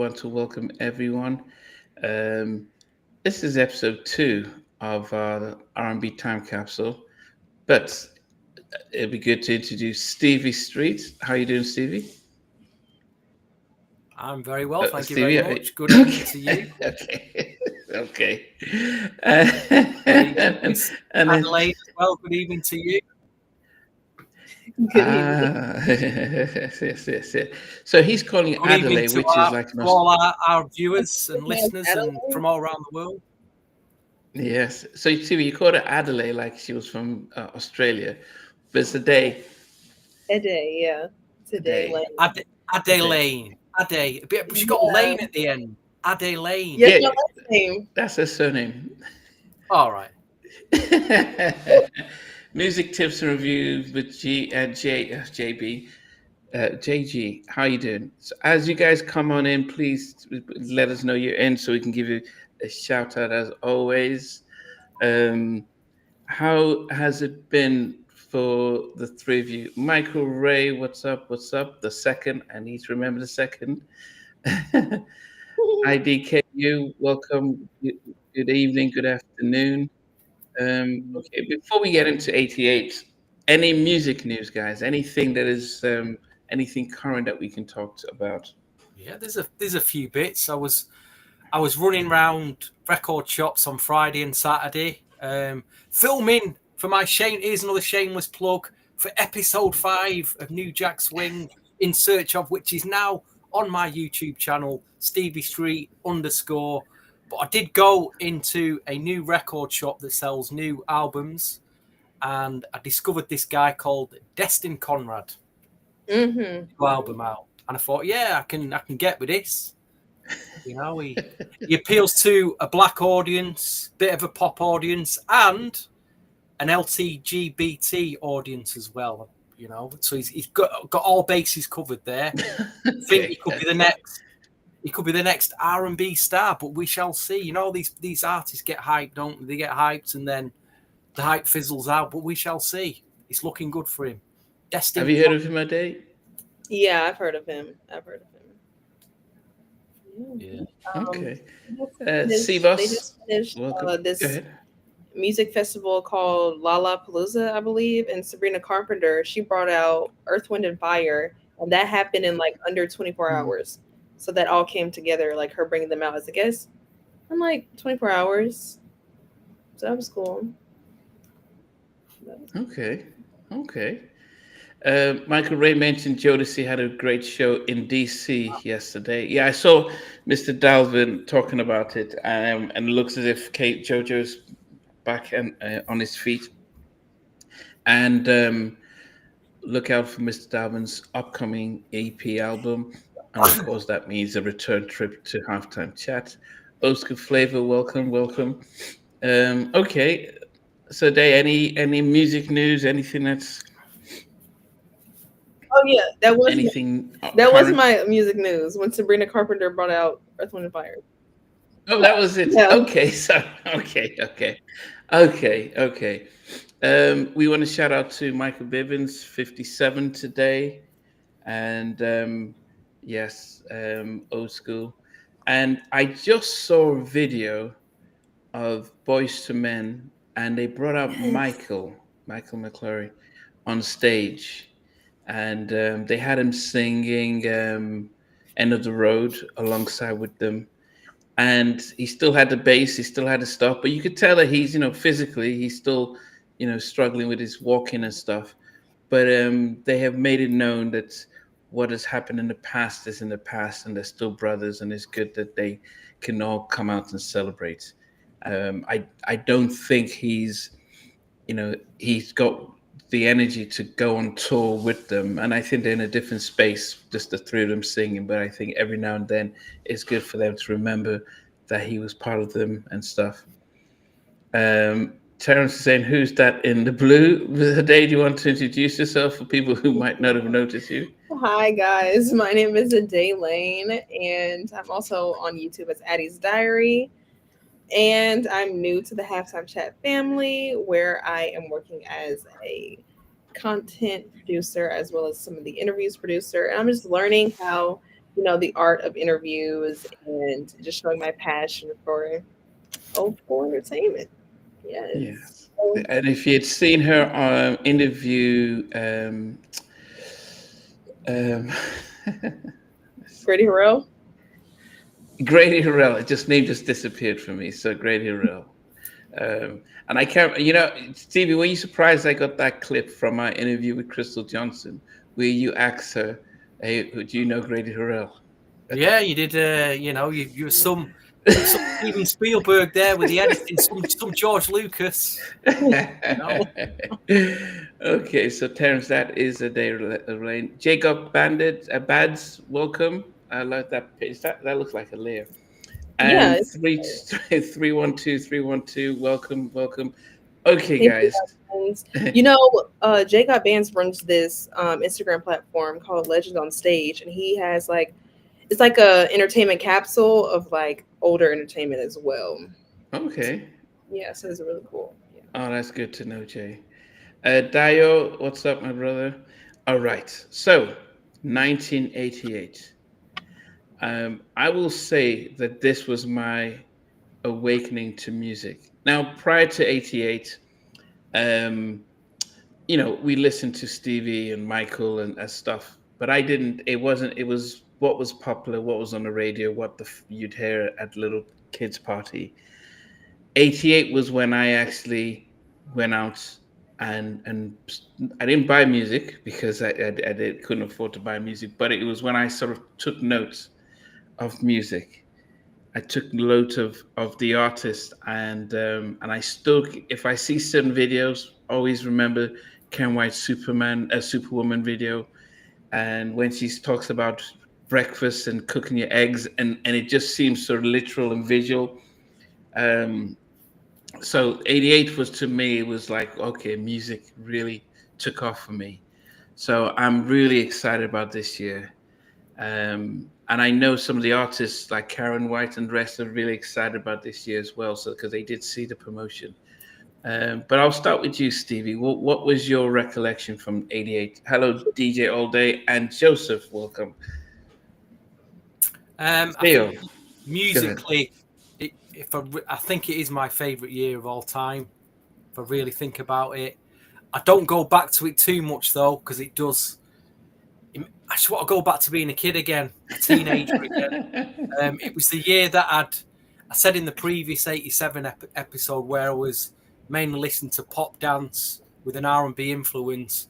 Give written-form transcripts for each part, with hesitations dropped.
want to welcome everyone. Um, this is episode 2 of R&B Time Capsule, but it'd be good to introduce Stevie Street. How you doing, Stevie? I'm very well, thank you very Stevie, much. Good evening to okay, you. okay, okay. Uh, and, Miss and then, Adelaide as well. Good evening to you. Good evening. yes. So he's calling Good evening Adelaide, to, which is like all our viewers and Yes, listeners and Adelaide. from all around the world. Yes. So you called her Adelaide like she was from Australia, but it's a day, Today, yeah. a Today, day, like, a day. Lane. Ade. She got yeah. Lane at the end. Ade Lane. Yes, Yeah, my last name. that's her surname. All right. Music tips and reviews with JB. JG, how you doing? So as you guys come on in, please let us know you're in so we can give you a shout out as always. Um, how has it been for the three of you? Michael Ray, what's up? What's up? The second, I need to remember the second. IDKU, welcome. Good evening, good afternoon. Okay, before we get into 88, any music news, guys? Anything that is anything current that we can about? Yeah, there's a few bits. I was running around record shops on Friday and Saturday, filming for my shame. Here's another shameless plug for episode 5 of New Jack Swing in search of, which is now on my YouTube channel, Stevie Street _ But I did go into a new record shop that sells new albums, and I discovered this guy called Destin Conrad, Mm-hmm. new album out, and I thought, yeah, I can get with this. You know, he appeals to a black audience, bit of a pop audience, and an LGBT audience as well. You know, so he's got all bases covered there. I think he Okay, could be the next. He could be the next R&B star, but we shall see. You know, these artists get hyped, don't they? They get hyped, and then the hype fizzles out. But we shall see. It's looking good for him. have Destined. you heard of him a day? Yeah, I've heard of him. Yeah. Um, Okay. they Sivas, just finished welcome. Go this ahead. music festival called Lollapalooza, I believe, and Sabrina Carpenter, she brought out Earth, Wind, and Fire, and that happened in like under 24 Mm. hours. So that all came together, like her bringing them out as a guest. I'm like 24 hours. So that was cool. Okay. Okay. Michael Ray mentioned Jodeci had a great show in DC yesterday. Yeah, I saw Mr. Dalvin talking about it, and it looks as if Kate JoJo's back and on his feet. And look out for Mr. Dalvin's upcoming EP album, and of course that means a return trip to halftime chat. Oscar Flavor, welcome, welcome. Okay, so Day, any music news? Anything that's Oh yeah, anything that was current? my music news when Sabrina Carpenter brought out Earth, Wind, and Fire. Oh, that was it. Yeah. Okay, so okay. We want to shout out to Michael Bivens, 57 today, and yes, old school. And I just saw a video of Boys to Men, and they brought out Yes. Michael McClure, on stage, and they had him singing "End of the Road" alongside with them, and he still had the bass, he still had the stuff, but you could tell that he's, physically, he's still, struggling with his walking and stuff. But they have made it known that what has happened in the past is in the past, and they're still brothers, and it's good that they can all come out and celebrate. I don't think he's got the energy to go on tour with them, and I think they're in a different space, just the three of them singing. But I think every now and then it's good for them to remember that he was part of them and stuff. Terence is saying, "Who's that in the blue?" Today, do you want to introduce yourself for people who might not have noticed you? Hi guys, my name is Aday Lane, and I'm also on YouTube as Addie's Diary. And I'm new to the Halftime Chat family, where I am working as a content producer as well as some of the interviews producer. And I'm just learning how the art of interviews and just showing my passion for entertainment. Yes. Yes. So, And if you had seen her interview, um, Grady Harrell. Grady Harrell, it just name just disappeared from me. So Grady Harrell. And I can't, Stevie, were you surprised I got that clip from my interview with Crystal Johnson, where you asked her, "Hey, do you know Grady Harrell?" Yeah, you did. You were some Steven Spielberg there with the editing, some George Lucas. No. Okay, so Terrence, that is a day rain. Jacob Bandit, Bads, welcome. I like that page. That looks like a layer. Yeah. And 312, welcome, welcome. Okay, Hey, guys. Bands. Jacob Bands runs this Instagram platform called Legends on Stage, and he has it's like a entertainment capsule of like older entertainment as well. Okay. Yeah, so it's really cool. Yeah. Oh, that's good to know, Jay. Dio, what's up, my brother? All right. So, 1988. I will say that this was my awakening to music. Now, prior to 88, um, we listened to Stevie and Michael and stuff, but I didn't. It wasn't. It was what was popular, what was on the radio, what you'd hear at little kids' party. 88 was when I actually went out and I didn't buy music because couldn't afford to buy music, but it was when I sort of took notes of music. I took note of the artist, and I still, if I see certain videos, always remember Ken White's Superwoman video, and when she talks about breakfast and cooking your eggs, and it just seems so literal and visual. Um, so 88 was, to me, it was like, okay, music really took off for me. So I'm really excited about this year. And I know some of the artists like Karen White and the rest are really excited about this year as well. So because they did see the promotion. But I'll start with you, Stevie. What was your recollection from '88? Hello, DJ All Day and Joseph. Welcome. I Theo, think go ahead. musically, I think it is my favourite year of all time. If I really think about it, I don't go back to it too much though, because it does. I just want to go back to being a kid again, a teenager again. It was the year that I said in the previous 87 episode where I was mainly listening to pop dance with an R&B influence.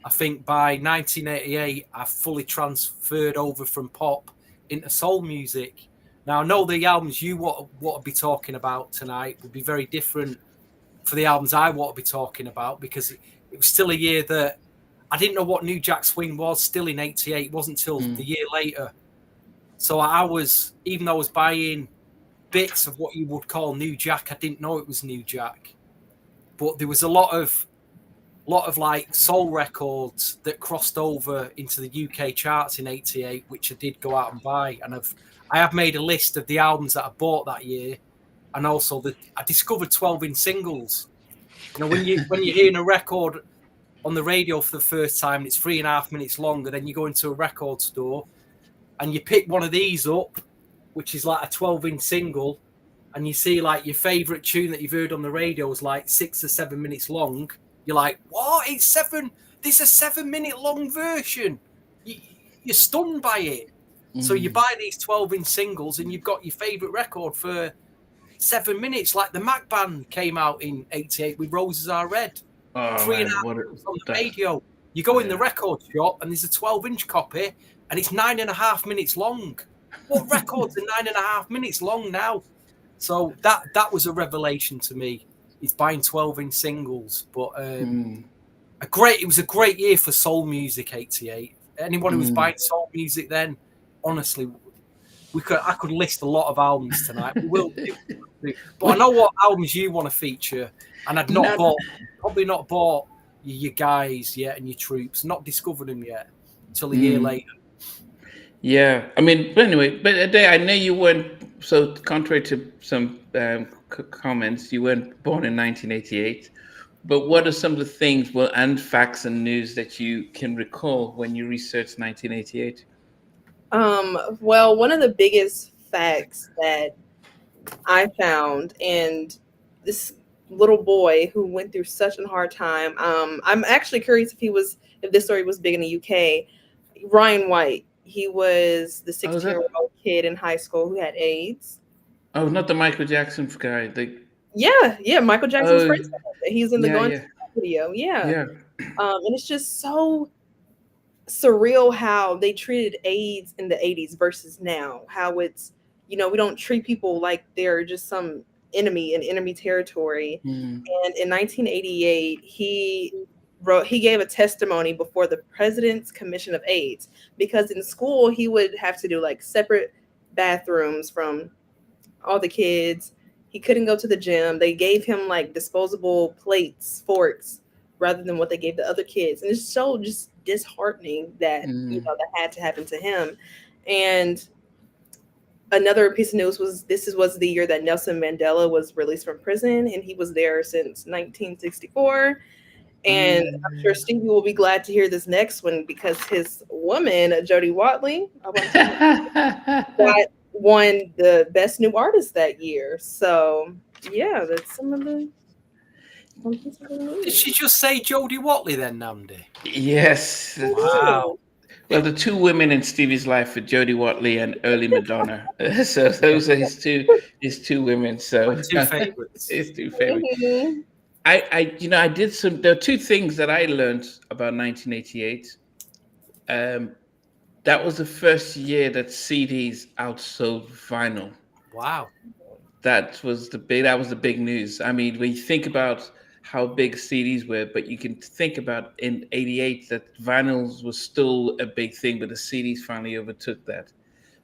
I think by 1988, I fully transferred over from pop into soul music. Now, I know the albums you want to be talking about tonight would be very different for the albums I want to be talking about, because it was still a year that I didn't know what New Jack Swing was still in 88. It wasn't until the year later. So I was, even though I was buying bits of what you would call New Jack, I didn't know it was New Jack. But there was a lot of like soul records that crossed over into the UK charts in 88, which I did go out and buy. And I have made a list of the albums that I bought that year. And also that I discovered 12-inch singles. When you're hearing a record on the radio for the first time, and it's 3.5 minutes long, and then you go into a record store and you pick one of these up, which is like a 12-inch single, and you see like your favorite tune that you've heard on the radio is like 6 or 7 minutes long. You're like, what? It's 7? This is a 7-minute long version. You're stunned by it. So you buy these 12-inch singles and you've got your favorite record for 7 minutes. Like the Mac Band came out in 88 with Roses Are Red. Oh 3.5 man, minutes on the radio. You go in the record shop and there's a 12-inch copy and it's 9.5 minutes long. What records are 9.5 minutes long now? So that was a revelation to me. It's buying 12-inch singles, but it was a great year for soul music. 88. Anyone who was buying soul music then, honestly, I could list a lot of albums tonight. We will do. But I know what albums you want to feature, and I'd probably not bought your guys yet and your troops. Not discovered them yet until a year later. Yeah, I mean, but anyway, but Ade, I know you weren't. So contrary to some comments, you weren't born in 1988. But what are some of the things, and facts and news that you can recall when you researched 1988? Well, one of the biggest facts that I found, and this little boy who went through such a hard time. I'm actually curious if this story was big in the UK. Ryan White. He was the Oh, is 16-year-old kid in high school who had AIDS. oh, not the Michael Jackson guy. The Yeah, yeah, Michael Jackson's oh, friend. He's in the yeah, Going to yeah, video. Yeah, yeah. and it's just so surreal how they treated AIDS in the 80s versus now. How it's, we don't treat people like they're just some enemy in enemy territory. Mm, And in 1988, he gave a testimony before the President's Commission of AIDS, because in school he would have to do like separate bathrooms from all the kids. He couldn't go to the gym. They gave him like disposable plates, forks, rather than what they gave the other kids. And it's so just disheartening that, mm. that had to happen to him. And another piece of news was was the year that Nelson Mandela was released from prison, and he was there since 1964. Oh And yeah. I'm sure Stevie will be glad to hear this next one, because his woman, Jodie Watley, I want to say that, won the best new artist that year. So yeah, that's some pieces of the Did she news. just say Jodie Watley then, Namdi? Yes. I Wow. do. Well, the two women in Stevie's life were Jodie Watley and early Madonna. So those are his two women. My So two favourites. his two favorite. Mhm. I did some. There are two things that I learned about 1988. Um, that was the first year that CDs outsold vinyl. Wow. That was the big news. I mean, when you think about how big CDs were, but you can think about in '88 that vinyls was still a big thing, but the CDs finally overtook that.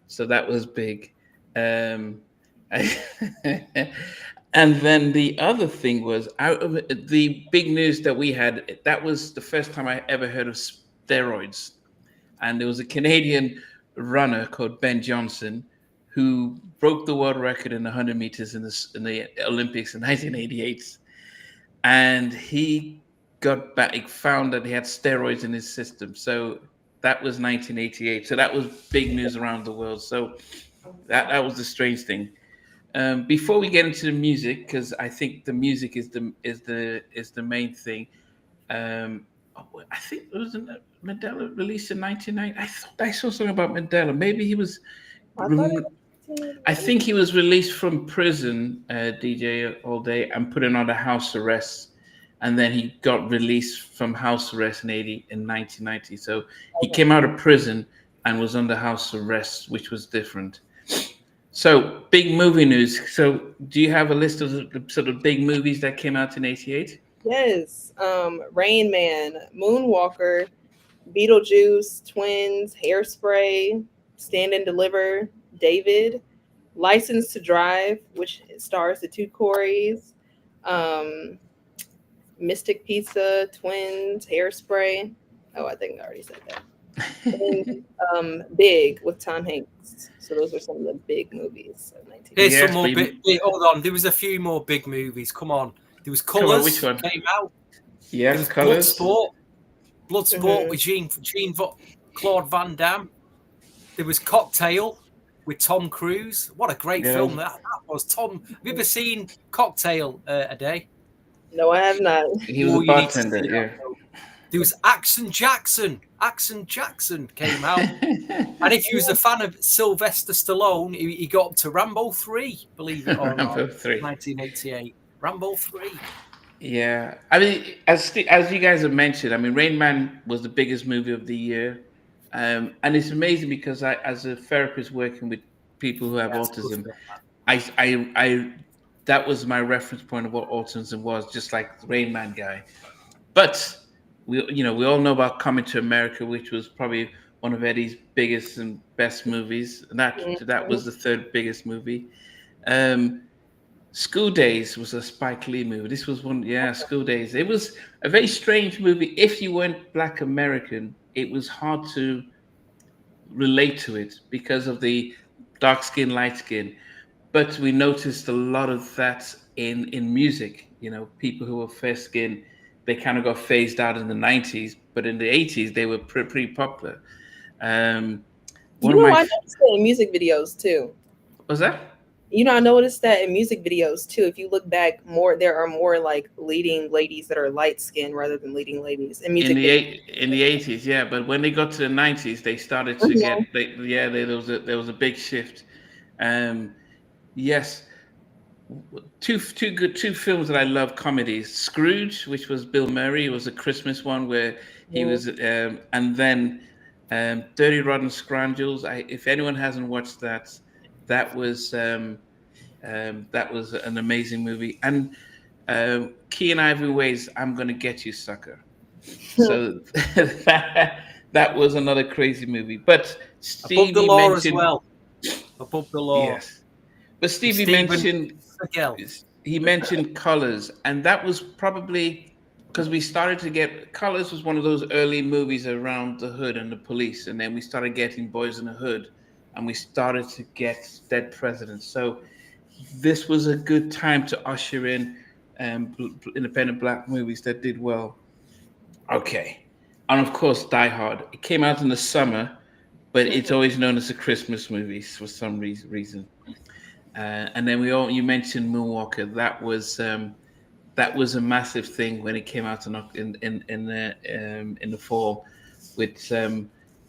So that was big. Um, and then the other thing was out of the big news that we had. That was the first time I ever heard of steroids, and there was a Canadian runner called Ben Johnson who broke the world record in 100 meters in the Olympics in 1988, and he got back. He found that he had steroids in his system. So that was 1988. So that was big news around the world. So that was the strange thing. Before we get into the music, because I think the music is the main thing. I think it was Mandela released in 1990. I thought I saw something about Mandela. Maybe he was. I thought it I was think he was released from prison, DJ all day, and put in under house arrest, and then he got released from house arrest in 1990. So he okay. came out of prison and was under house arrest, which was different. So big movie news. So do you have a list of the sort of big movies that came out in '88? Yes. Rain Man, Moonwalker, Beetlejuice, Twins, Hairspray, Stand and Deliver, David, License to Drive, which stars the two Coreys, um, Mystic Pizza, Twins, Hairspray. Oh, I think I already said that. And Big with Tom Hanks. So those are some of the big movies of Here's 1980. some Yes, more but big. Hold on. There was a few more big movies. Come on. There was come on, which Colours one? came out. There Yes, was Colors. Bloodsport. Bloodsport Mm-hmm. with Claude Van Damme. There was Cocktail with Tom Cruise. What a great Yeah, film that was. Tom, have you ever seen Cocktail a day? No, I have not. he was a Oh, you need to bartender. see that. Yeah. There was Action Jackson. Action Jackson came out. And if you was a fan of Sylvester Stallone, he got up to Rambo 3, believe it or not, Rambo 3. 1988. Rambo 3. Yeah, I mean, as you guys have mentioned, I mean, Rain Man was the biggest movie of the year, and it's amazing because as a therapist working with people who have Yeah, it's a good autism, film. I that was my reference point of what autism was, just like the Rain Man guy. But we all know about Coming to America, which was probably one of Eddie's biggest and best movies, and that Mhm. was the third biggest movie. Um, School Days was a Spike Lee movie. This was one, yeah, School Days. It was a very strange movie. If you weren't Black American, it was hard to relate to it because of the dark skin, light skin. But we noticed a lot of that in music. People who were fair skinned, they kind of got phased out in the '90s, but in the '80s they were pretty popular. Um, one of my I noticed that in music videos too. was that I noticed that in music videos too. If you look back more, there are more like leading ladies that are light skinned rather than leading ladies in music videos. in the 80s, yeah. But when they got to the 90s, they started to Mhm. get there was a big shift. Um, yes, two films that I love comedies. Scrooge, which was Bill Murray, it was a Christmas one where he Mhm. was, and then Dirty Rotten Scoundrels. If anyone hasn't watched that, that was that was an amazing movie. And Key and Ivory Ways, I'm gonna get you, sucker. So that was another crazy movie. But Above the Stevie Law as mentioned well. Above the Law yes, but with Stevie Stephen mentioned Seagal. he mentioned colors, and that was probably because we started to get colors was one of those early movies around the hood and the police, and then we started getting Boys in the Hood, and we started to get Dead Presidents. So this was a good time to usher in independent black movies that did well. Okay, and of course Die Hard. It came out in the summer, but it's always known as a Christmas movie for some reason. And then you mentioned Moonwalker. That was a massive thing when it came out in the fall. With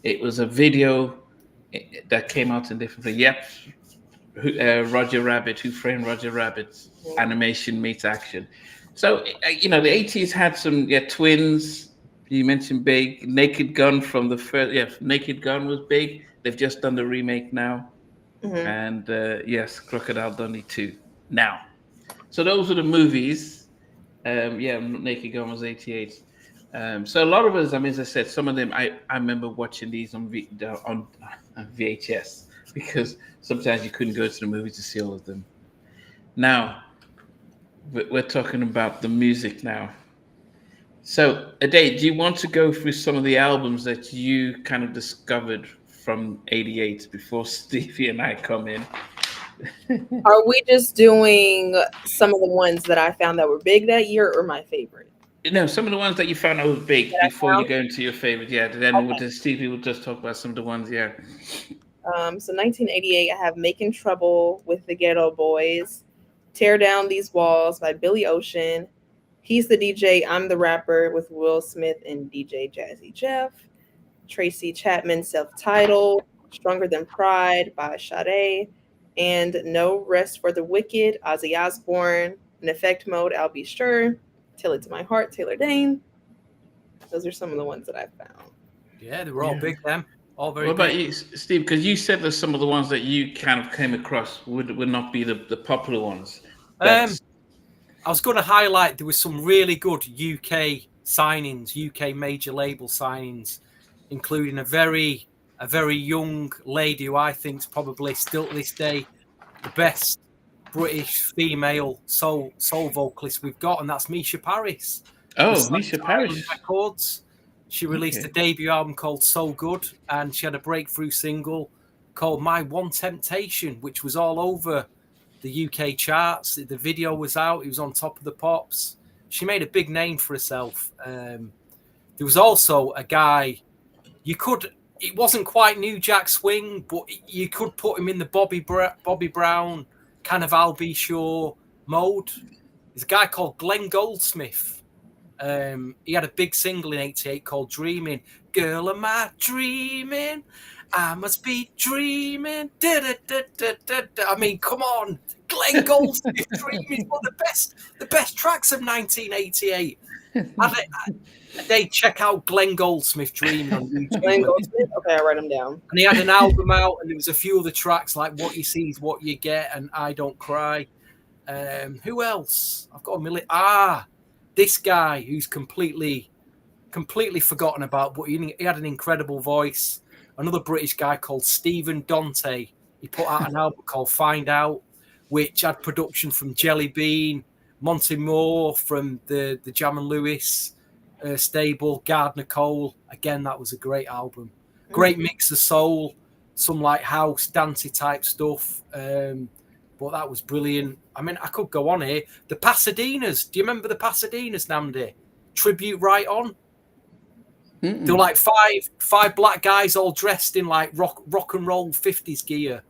it was a video that came out in different things. Yep, Roger Rabbit, Who Framed Roger Rabbit, animation meets action. So the 80s had some twins. You mentioned big Naked Gun from the first. Yeah, Naked Gun was big. They've just done the remake now, Mhm. and yes, Crocodile Dundee 2 now. So those are the movies. Yeah, Naked Gun was 88. So a lot of us, I mean, as I said, some of them I remember watching these on VHS because sometimes you couldn't go to the movies to see all of them. Now we're talking about the music now. So Ade, do you want to go through some of the albums that you kind of discovered from '88 before Stevie and I come in? Are we just doing some of the ones that I found that were big that year, or my favorite Some of the ones that you found out was big that I before you found? go into your favorite. Yeah, then with Okay. the Stevie, we'll just talk about some of the ones. Yeah. So 1988, I have "Making Trouble with the Ghetto Boys," "Tear Down These Walls" by Billy Ocean, "He's the DJ, I'm the Rapper" with Will Smith and DJ Jazzy Jeff, Tracy Chapman self-titled, "Stronger Than Pride" by Sade, and "No Rest for the Wicked" Ozzy Osbourne, "In Effect Mode" I'll Be Sure, "Tell It to My Heart" Taylor Dane. Those are some of the ones that I found. Yeah, they were all Yeah. big then. All What very about big. you, Steve? Because you said that some of the ones that you kind of came across would not be the popular ones. Um, That's I was going to highlight there was some really good UK signings, UK major label signings, including a very young lady who I think is probably still to this day the best British female soul vocalist we've got, and that's Misha Paris. Was oh, signed Misha to Island Parish. Records. She released a Okay. debut album called So Good, and she had a breakthrough single called My One Temptation, which was all over the UK charts. The video was out; it was on Top of the Pops. She made a big name for herself. There was also a guy you could. It wasn't quite New Jack Swing, but you could put him in the Bobby Brown kind of Al B. Shaw mode. There's a guy called Glenn Goldsmith. He had a big single in '88 called "Dreaming." Girl, am I dreaming? I must be dreaming. Da, da, da, da, da, da. I mean, come on, Glenn Goldsmith, "Dreaming" is one of the best tracks of 1988. They check out Glenn Goldsmith "Dreaming" on YouTube. Glenn Goldsmith. Okay, I write them down. And he had an album out, and there was a few other tracks like "What You See Is What You Get" and "I Don't Cry." Who else? I've got a million. This guy who's completely forgotten about, but he had an incredible voice. Another British guy called Stephen Dante. He put out an album called "Find Out," which had production from Jelly Bean, Monty Moore from the Jam and Lewis stable, Gardner Cole. Again, that was a great album. Great mix of soul, some like house, dancey type stuff. But that was brilliant. I mean, I could go on here. The Pasadenas. Do you remember the Pasadenas, Namdi? Tribute Right On. There were like five black guys all dressed in like rock and roll 50s gear.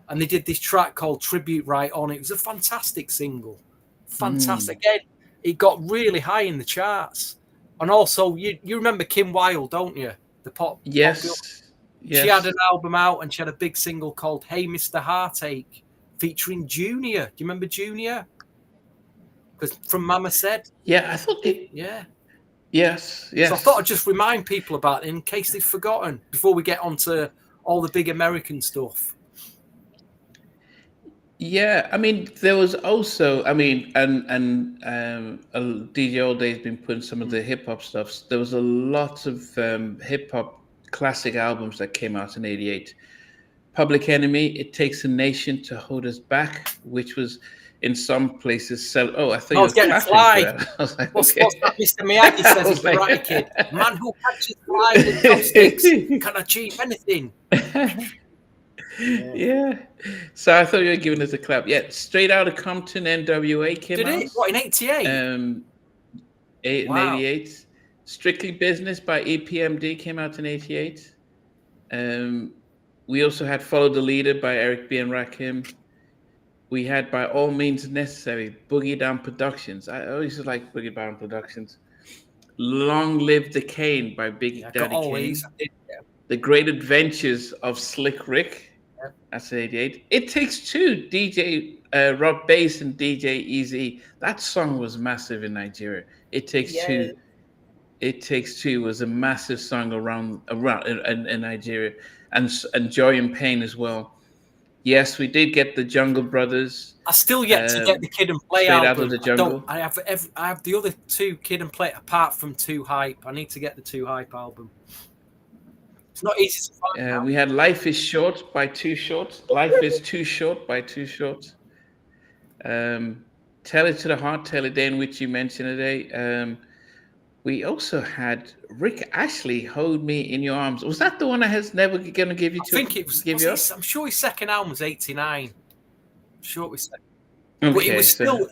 And they did this track called Tribute Right On. It was a fantastic single. Fantastic. Again, it got really high in the charts. And also, you remember Kim Wilde, don't you? The pop. Yes. She had an album out and she had a big single called Hey Mr. Heartache featuring Junior. Do you remember Junior? Because from Mama Said. Yeah, I thought it. Yeah. Yes. So I thought I'd just remind people about it in case they've forgotten before we get on to all the big American stuff. Yeah, I mean, there was also, I mean, and DJ All Day's been putting some of the hip hop stuff. There was a lot of hip hop classic albums that came out in '88. Public Enemy, It Takes a Nation to Hold Us Back, which was in some places I thought you were getting clapping fly. for that. I was like, what's okay. that Mr. Miyagi says in Karate Kid? Man who catches fly with chopsticks can achieve anything. Yeah. So I thought you were giving us a clap. Yeah, Straight Outta Compton, NWA came out. Did it? What, in '88? In '88. Strictly Business by EPMD came out in '88. We also had Follow the Leader by Eric B. and Rakim. We had By All Means Necessary, Boogie Down Productions. I always like Boogie Down Productions. Long Live the Kane by Big Daddy Kane. The Great Adventures of Slick Rick. That's 88. It Takes Two, DJ Rob Bass and DJ Easy. That song was massive in Nigeria. It Takes Two. It Takes Two was a massive song around in Nigeria, and Joy and Pain as well. Yes, we did get the Jungle Brothers. I still yet to get the Kid and Play Straight album. Out of the Jungle. I have the other two Kid and Play apart from Too Hype. I need to get the Too Hype album. It's not easy to find. We had Life Is Short by Too Short. Life Is Too Short by Too Short. Tell It to the Heart, Tell It Then, which you mentioned today. We also had Rick Ashley, Hold Me in Your Arms. Was that the one I was never going to give you to? I think it was. I'm sure his second album was '89. I'm sure it was. Okay, but it was still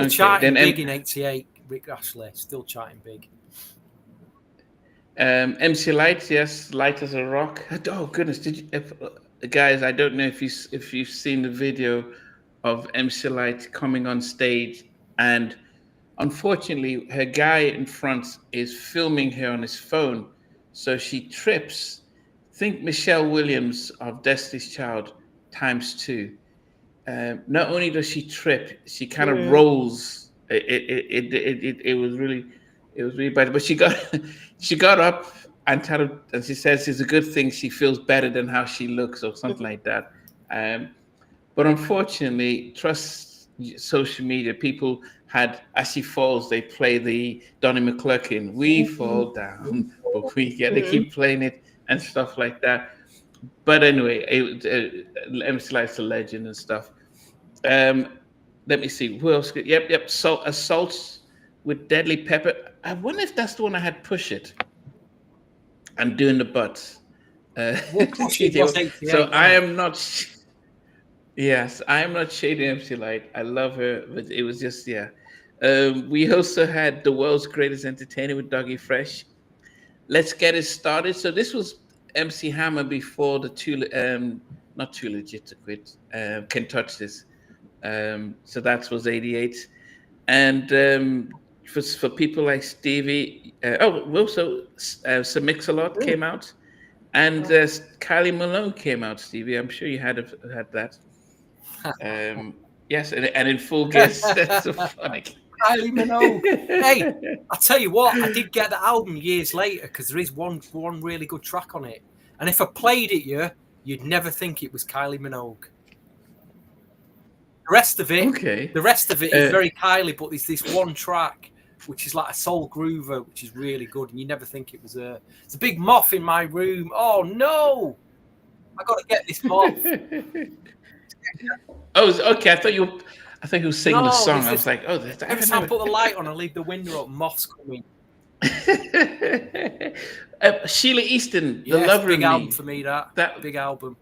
charting big in '88. Rick Ashley still charting big. MC Light, yes, Light as a Rock. Oh goodness, did you guys? I don't know if you've seen the video of MC Light coming on stage, and unfortunately, her guy in front is filming her on his phone, so she trips. Think Michelle Williams of Destiny's Child ×2. Not only does she trip, she kind of rolls. It was really bad. But she got up and she says it's a good thing she feels better than how she looks or something like that. But unfortunately, trust social media. People had, as she falls, they play the Donnie McClurkin, We Fall Down, but we get to keep playing it and stuff like that. But anyway, MC Light's a legend and stuff. Let me see. Who else? Yep. Assaults with Deadly Pepper. I wonder if that's the one I had Push It. I'm doing the butts. So I am not. Yes, I am not shading MC Light. I love her, but it was just we also had The World's Greatest Entertainer with Dougie Fresh. Let's Get It Started. So this was MC Hammer before the not Too Legit to Quit. Can Touch This. So that was '88, and for people like Stevie. Also Sir Mix-a-Lot came out, and Kylie Malone came out. Stevie, I'm sure you had that. Yes, and in full guest. That's so funny. Kylie Minogue. Hey, I'll tell you what, I did get the album years later because there is one really good track on it. And if I played it, you'd never think it was Kylie Minogue. The rest of it is very Kylie, but there's this one track which is like a soul groover, which is really good, and you never think it was her. It's a big moth in my room. Oh no! I got to get this moth. Oh, okay. I thought you were singing the song. I was like, oh, every time I put the light on and leave the window up, moths coming. Sheila Easton, The Lover big of Me. album for me. That big album.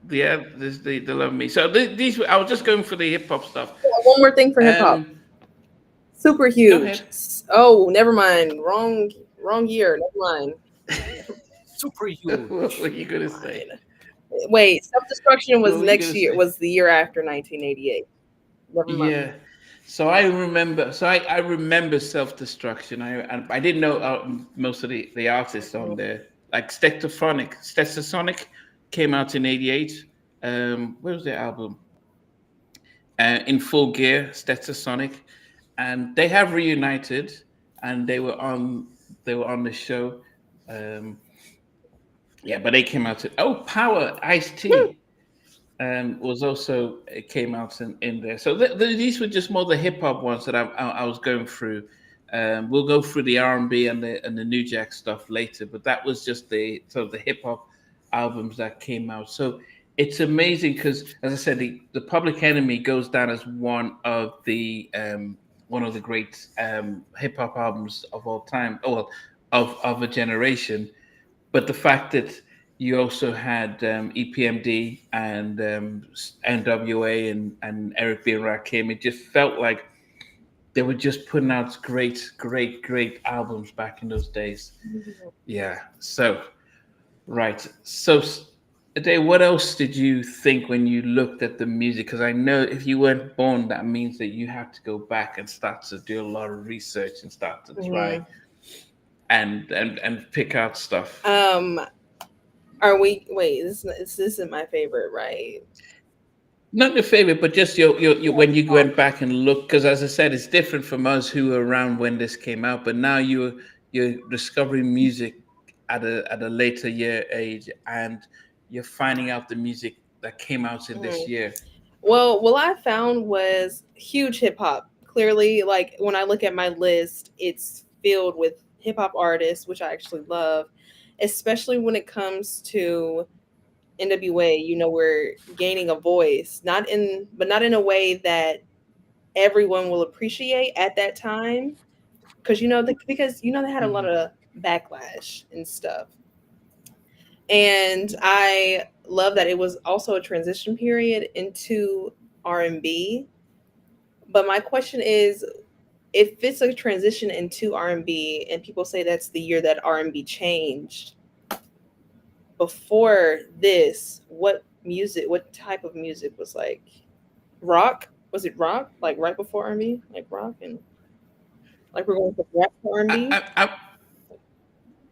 Yeah, there's the Love of Me. So these, I was just going for the hip hop stuff. One more thing for hip hop. Super huge. Oh, never mind. Wrong year. Never mind. Super What were huge. you Never gonna say? mind. Wait, self destruction What was were you next gonna year. say? Was the year after 1988. Never mind. Yeah. So I remember. I remember Self Destruction. I didn't know most of the artists on Mhm. there. Like Stetsasonic came out in '88. Where was their album? In Full Gear, Stetsasonic, and they have reunited, and they were on the show. Um, yeah, but they came out. Power Ice T was also it came out in there. So these were just more the hip hop ones that I was going through. We'll go through the R&B and the New Jack stuff later, but that was just the sort of the hip hop albums that came out. So it's amazing because, as I said, the Public Enemy goes down as one of the great hip hop albums of all time, or of a generation. But the fact that you also had EPMD and NWA and Eric B. and Rakim, it just felt like they were just putting out great albums back in those days. Yeah. So right. So Ade, what else did you think when you looked at the music? Because I know if you weren't born, that means that you have to go back and start to do a lot of research and start to try Mhm. and pick out stuff. Um, are we? Wait, this isn't my favorite, right? Not your favorite, but just your when you went back and look, because as I said, it's different from us who were around when this came out. But now you're discovering music at a later year age, and you're finding out the music that came out in this Mhm. year. Well, what I found was huge hip hop. Clearly, like when I look at my list, it's filled with hip hop artists, which I actually love, especially when it comes to NWA. We're gaining a voice, not in a way that everyone will appreciate at that time, because they had a lot Hmm. of backlash and stuff. And I love that it was also a transition period into R&B. But my question is, if it's a transition into R&B and people say that's the year that R&B changed, before this, what type of music was like rock? Was it rock? Like right before R&B? Like rock, and like we're going from rap to R&B?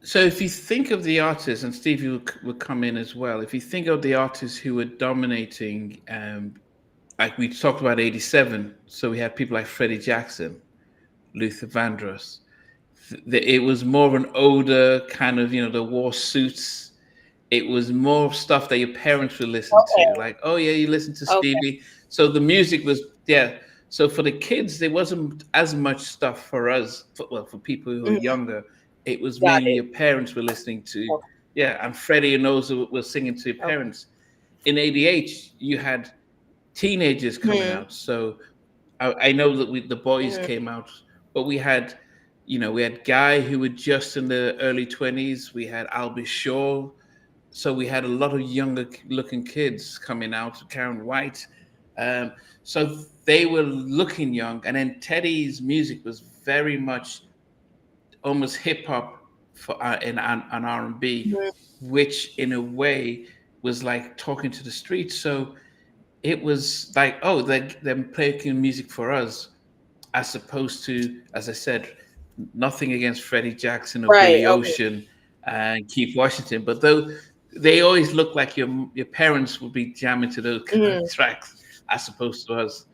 So if you think of the artists, and Steve will come in as well. If you think of the artists who were dominating, like we talked about '87, so we had people like Freddie Jackson, Luther Vandross. It was more of an older kind of, the wore suits. It was more stuff that your parents would listen to, Okay. like, oh yeah, you listen to Okay. Stevie. So the music was, yeah. So for the kids, there wasn't as much stuff for us. For people who were Mhm. younger, it was Got mainly it. your parents were listening to, Okay. yeah, and Freddie and those were singing to your Okay. parents. In '88, you had teenagers coming Mhm. out. So I know that the boys Mhm. came out, but we had Guy who were just in the early 20s. We had Albie Shaw. So we had a lot of younger looking kids coming out. Karen White. Um, so they were looking young, and then Teddy's music was very much almost hip hop for and R and B, Mhm. which in a way was like talking to the streets. So it was like, oh, they're playing music for us, as opposed to, as I said, nothing against Freddie Jackson or Right. Billy Okay. Ocean and Keith Washington, but though they always look like your parents would be jamming to those kind of Mhm. tracks, as opposed to us.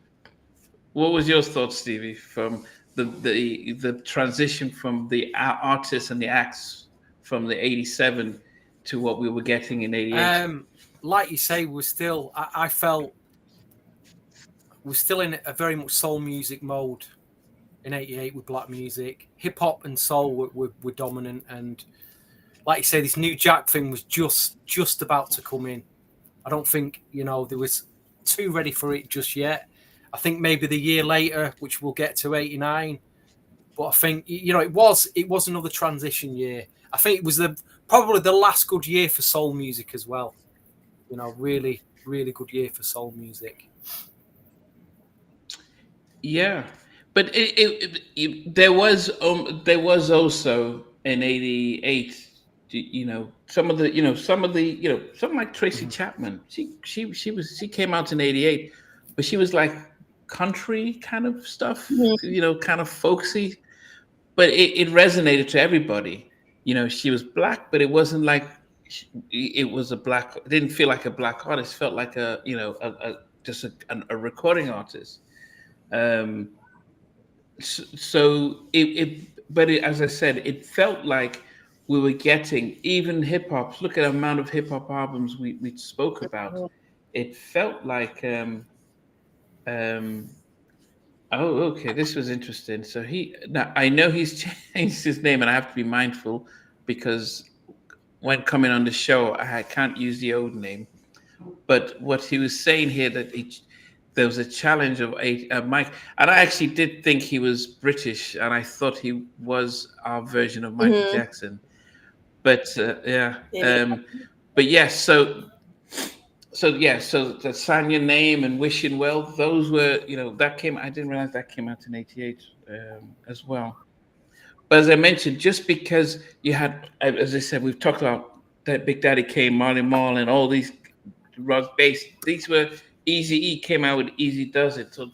What was your thoughts, Stevie, from the transition from the artists and the acts from the '87 to what we were getting in '88? Um, like you say, I felt we're still in a very much soul music mode in '88 with black music. Hip hop and soul were dominant, and like you say, this new Jack thing was just about to come in. I don't think there was too ready for it just yet. I think maybe the year later, which we'll get to '89. But I think it was another transition year. I think it was probably the last good year for soul music as well. Really really good year for soul music. Yeah, but there was also in '88. Some like Tracy Chapman. She came out in '88, but she was like country kind of stuff, kind of folksy. But it resonated to everybody. She was black, but it wasn't like it was a black. It didn't feel like a black artist. Felt like just a recording artist. Um, as I said, it felt like we were getting even hip hop. Look at the amount of hip hop albums we spoke about. It felt like oh, okay, this was interesting. So now I know he's changed his name, and I have to be mindful because when coming on the show, I can't use the old name. But what he was saying here that there was a challenge of Mike, and I actually did think he was British, and I thought he was our version of Michael Jackson. But but yes, so the Sign Your Name and Wishing Well, those were, that came, I didn't realize that came out in '88 as well. But as I mentioned, just because you had, as I said, we've talked about that Big Daddy Kane, Marley Marl, and all these rock bass, these were Eazy-E came out with Easy Does It. So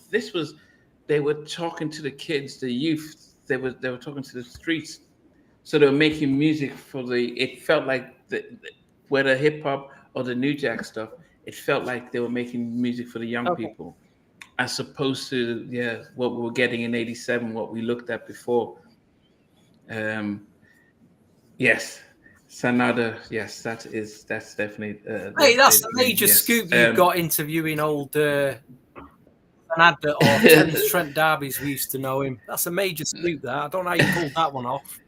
they were talking to the kids, the youth, they were talking to the streets. So they were making music it felt like whether hip hop or the New Jack stuff, it felt like they were making music for the young people, as opposed to what we were getting in '87, what we looked at before. Yes, Sanada. Yes, that's definitely. Hey, that's a major scoop you've got interviewing old Sanada or Trent Darby's we used to know him. That's a major scoop. That I don't know how you pulled that one off.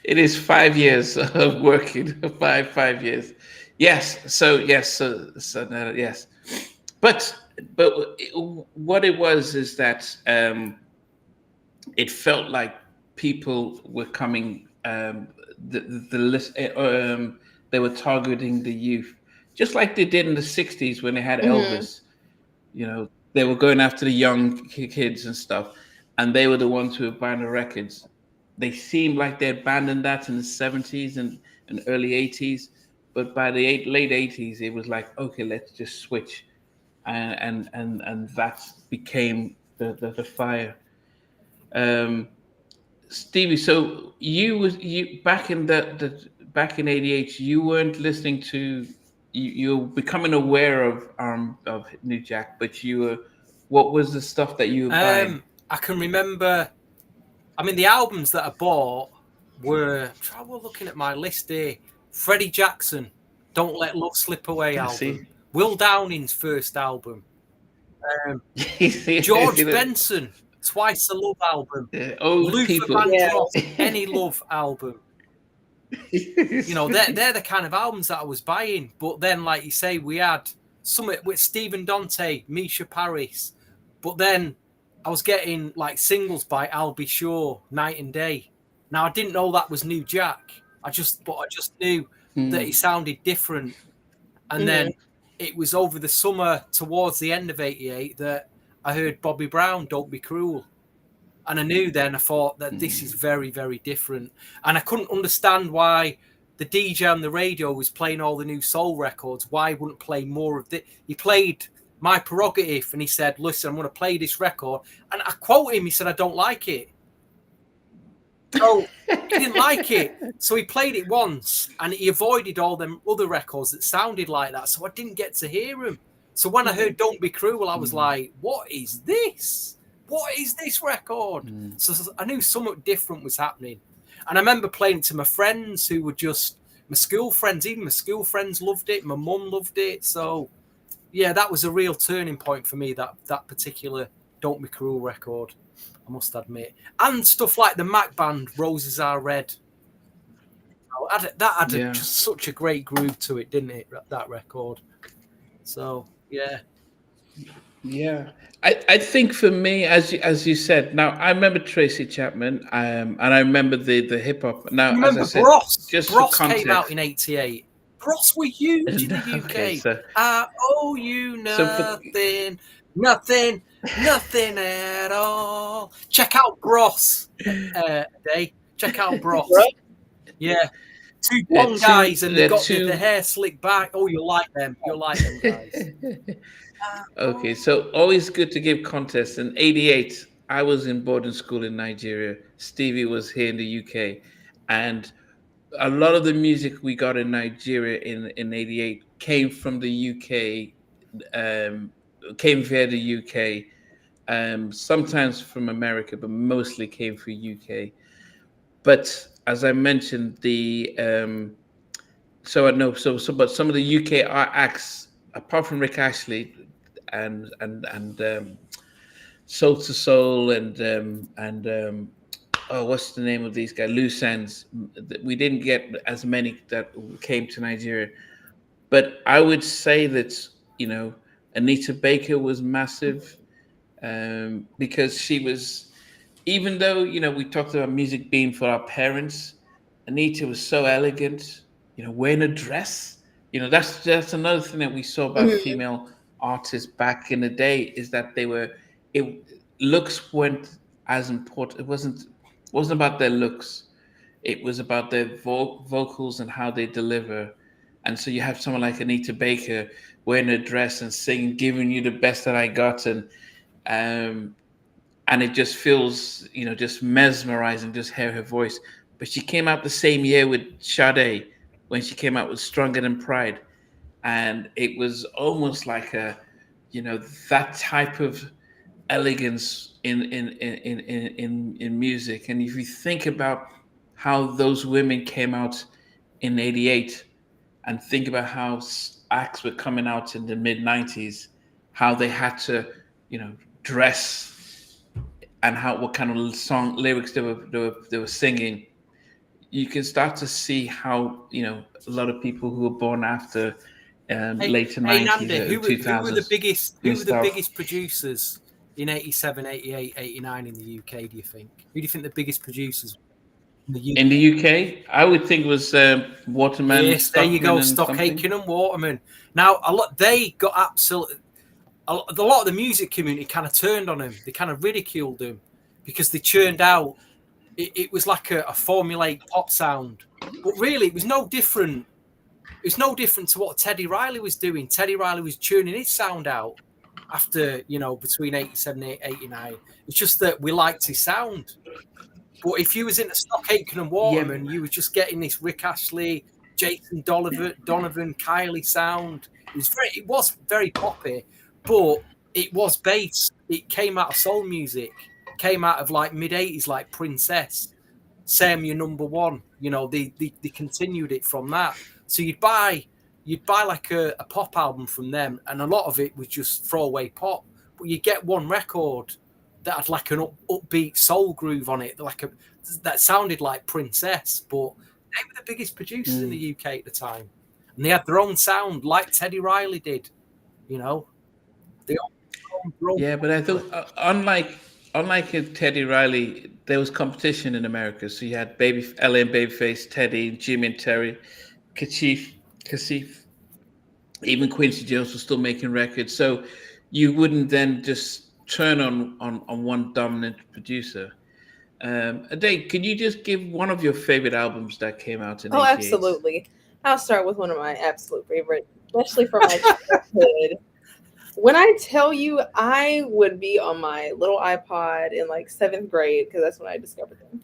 It is 5 years of working. Five years. Yes. So yes. Yes. But what it was is that it felt like people were coming. The list. They were targeting the youth, just like they did in the '60s when they had Elvis. They were going after the young kids and stuff. And they were the ones who were buying the records. They seemed like they abandoned that in the '70s and early '80s, but by the late '80s, it was like, okay, let's just switch, and that became the fire. Stevie, so you back in back in '88, you weren't listening to, you were becoming aware of New Jack, but what was the stuff that you were buying? I can remember, the albums that I bought were looking at my list here. Freddie Jackson, Don't Let Love Slip Away album. Will Downing's first album. George Benson, Twice a Love album. Luther Vandross, Any Love album. They're the kind of albums that I was buying. But then, like you say, we had some with Stephen Dante, Misha Paris. But then I was getting like singles by Al B. Shaw, Night and Day. Now I didn't know that was New Jack. I just knew that he sounded different. And then it was over the summer towards the end of '88 that I heard Bobby Brown, Don't Be Cruel. And I knew then, I thought that this is very, very different. And I couldn't understand why the DJ on the radio was playing all the new soul records. Why wouldn't play more of this? He played My Prerogative and he said, listen, I'm going to play this record. And I quote him, he said, I don't like it. So he didn't like it. So he played it once and he avoided all them other records that sounded like that. So I didn't get to hear him. So when I heard Don't Be Cruel, I was like, what is this? What is this record? So I knew something different was happening. And I remember playing it to my friends who were just my school friends. Even my school friends loved it. My mum loved it. So, yeah, that was a real turning point for me, that particular Don't Be Cruel record, I must admit. And stuff like the Mac Band, Roses Are Red. That had just such a great groove to it, didn't it, that record? So, yeah. Yeah, I think for me, as you said, now I remember Tracy Chapman, and I remember the hip hop. Now, remember as I said, Bros? Just Bros for context, came out in '88. Bros were huge in the UK. Okay, so, I owe you nothing. Nothing, nothing at all. Check out Bros, Day. Check out Bro. Bros. Yeah. Two blonde guys and they They're got the two. hair slicked back. Oh, you like them. You like them guys. Okay, so always good to give context. In '88, I was in boarding school in Nigeria. Stevie was here in the UK, and a lot of the music we got in Nigeria in '88 came from the UK, um, came via the UK, sometimes from America, but mostly came through UK. But as I mentioned, the so I know but some of the UK acts, apart from Rick Ashley and Soul to Soul and oh, what's the name of these guys? Loose Ends. We didn't get as many that came to Nigeria, but I would say that you know Anita Baker was massive because she was, even though we talked about music being for our parents, Anita was so elegant, wearing a dress. That's another thing that we saw about Mhm. female artists back in the day, is that it looks weren't as important. It wasn't about their looks. It was about their vocals and how they deliver. And so you have someone like Anita Baker wearing a dress and singing, giving you the best that I got, um, and it just feels just mesmerizing, just hear her voice. But she came out the same year with Sade, when she came out with Stronger Than Pride, and it was almost like you know that type of elegance in music. And if you think about how those women came out in '88, and think about how acts were coming out in the mid '90s, how they had to dress, and how what kind of song lyrics they were singing, you can start to see how a lot of people who were born after Hey, later hey, 90s, Nanda, early who were the 2000s biggest and who were the stuff. biggest producers in 87, 88, 89 in the UK, do you think? Who do you think the biggest producers in the In the UK? UK, I would think it was Waterman, Yes, there you Stockman, go, and Stock something. Aitken and Waterman. Now, a lot they got absolutely a lot of the music community kind of turned on him. They kind of ridiculed him because they churned out. It was like a formulaic pop sound, but really, it was no different. It was no different to what Teddy Riley was doing. Teddy Riley was churning his sound out after between 87 and 89. It's just that we liked his sound. But if you was into Stock Aitken and Yeah. Waterman, you were just getting this Rick Ashley, Jason Donovan, Kylie sound. It was very poppy, but it was bass. It came out of soul music, came out of like mid 80s, like Princess, Sam Your Number One. They continued it from that. So you'd buy like a pop album from them, and a lot of it was just throwaway pop. But you get one record that had like an upbeat soul groove on it, that sounded like Princess. But they were the biggest producers in the Mm. UK at the time, and they had their own sound, like Teddy Riley did. You know, they owned their own Yeah, but I formula. thought unlike Teddy Riley, there was competition in America. So you had LA and Babyface, Teddy, Jimmy and Terry, Kashif, Kasif, even Quincy Jones was still making records. So you wouldn't then just turn on one dominant producer. Ade, could you just give one of your favorite albums that came out in Oh, '88? absolutely. I'll start with one of my absolute favorites, especially from my childhood. When I tell you, I would be on my little iPod in like seventh grade because that's when I discovered them.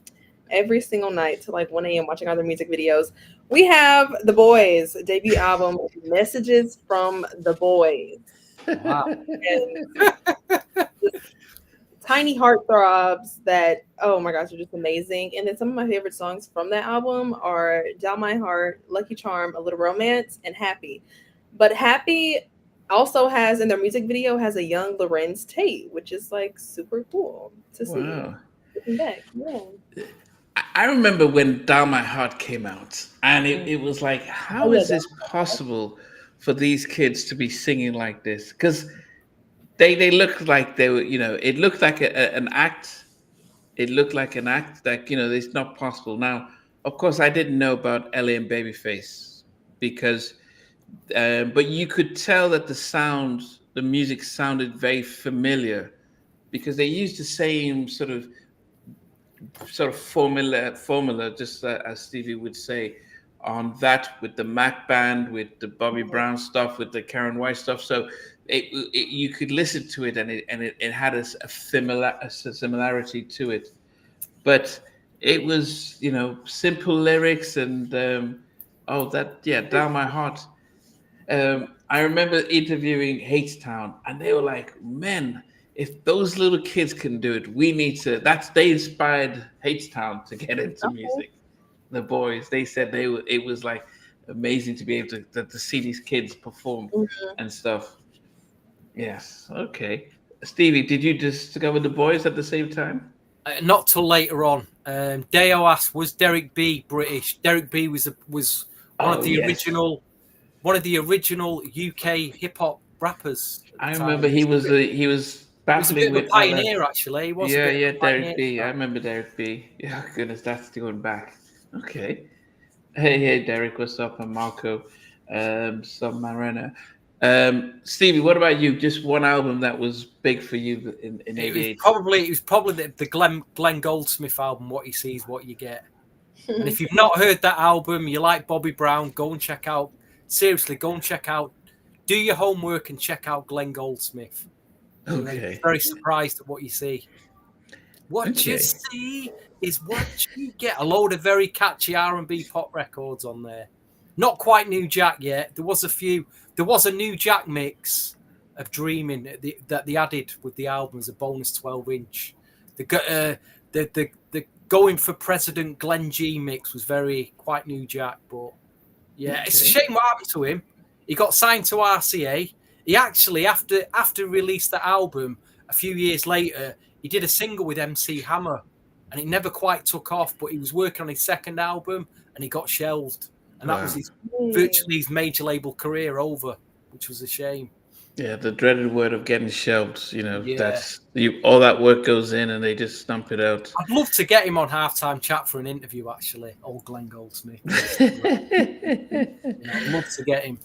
Every single night till like 1 a.m. watching other music videos. We have The Boys debut album, Messages from the Boys. Wow. And tiny heartthrobs that, oh my gosh, are just amazing. And then some of my favorite songs from that album are Down My Heart, Lucky Charm, A Little Romance, and Happy. But Happy also has, in their music video, has a young Lorenz Tate, which is like super cool to see. Wow. Looking back, yeah. I remember when Down My Heart came out, and Mm. it was like, Oh how yeah, is this possible for these kids to be singing like this? Because they looked like they were, it looked like an act. It looked like an act that, it's not possible. Now, of course, I didn't know about Ellie and Babyface because, but you could tell that the sound the music sounded very familiar because they used the same sort of formula, just as Stevie would say, on that with the Mac band, with the Bobby Brown stuff, with the Karen White stuff. So you could listen to it, and it had a similarity to it, but it was simple lyrics and oh that yeah down my heart. I remember interviewing H-Town, and they were like, "Man, if those little kids can do it, we need to." They inspired H-Town to get into Okay. music. The boys, they said it was like amazing to be able to see these kids perform Mhm. and stuff. Yes, okay. Stevie, did you discover the boys at the same time? Not till later on. Deo asked, "Was Derek B British?" Derek B was one of Oh the yes, original UK hip hop rappers at the I time. remember he was He was a bit battling of a with LL. pioneer, actually. He was a Yeah, bit of yeah, a pioneer Derek B. for I that. remember Derek B. Yeah, goodness, that's going back. Okay. Hey, Derek, what's up? I'm Marco, Submariner. Stevie, what about you? Just one album that was big for you in '88. It was probably the Glenn Goldsmith album. What you see is what you get. And if you've not heard that album, you like Bobby Brown, go and check out. Seriously, go and check out. Do your homework and check out Glenn Goldsmith. You'll be Okay. very surprised at what you see. What you Okay. see is what you get. A load of very catchy R&B pop records on there. Not quite New Jack yet. There was a few. There was a New Jack mix of Dreaming that they added with the album as a bonus 12-inch. The Going for President Glenn G mix was very quite New Jack, but yeah, it's a Okay. shame what happened to him. He got signed to RCA. He actually, after released the album a few years later, he did a single with MC Hammer, and it never quite took off. But he was working on his second album, and he got shelved, and that was Wow. his virtually his major label career over, which was a shame. Yeah, the dreaded word of getting shelved. Yeah, That's all that work goes in, and they just stump it out. I'd love to get him on halftime chat for an interview. Actually, old Glenn Goldsmith. I'd love to get him.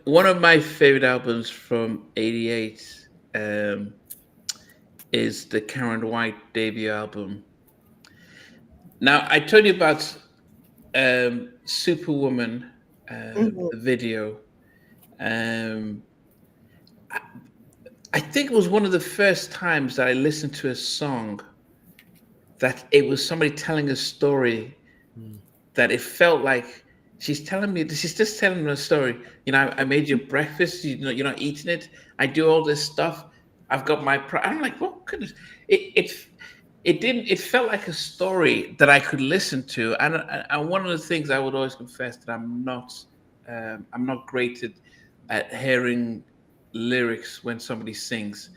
One of my favorite albums from '88 is the Karen White debut album. Now, I told you about Superwoman, Mhm. the video. Um, I think it was one of the first times that I listened to a song that it was somebody telling a story Hmm. that it felt like she's just telling me a story. I made you breakfast. You're not eating it. I do all this stuff. I've got my. I'm like, what goodness. It didn't. It felt like a story that I could listen to. And one of the things I would always confess that I'm not great at hearing lyrics when somebody sings.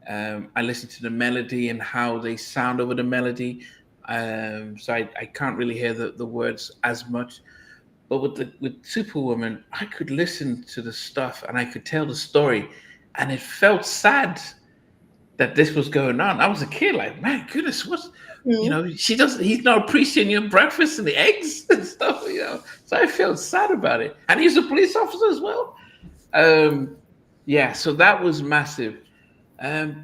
I listen to the melody and how they sound over the melody. So I can't really hear the words as much. But with Superwoman, I could listen to the stuff and I could tell the story, and it felt sad that this was going on. I was a kid, like, man, goodness, Mhm. she doesn't. He's not appreciating your breakfast and the eggs and stuff. So I felt sad about it, and he's a police officer as well. Um, yeah, so that was massive.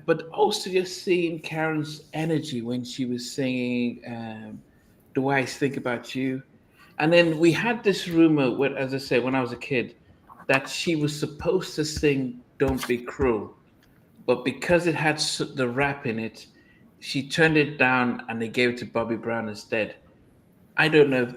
But also just seeing Karen's energy when she was singing "The Way I Think About You," and then we had this rumor, as I said, when I was a kid, that she was supposed to sing "Don't Be Cruel," but because it had the rap in it, she turned it down and they gave it to Bobby Brown instead. I don't know.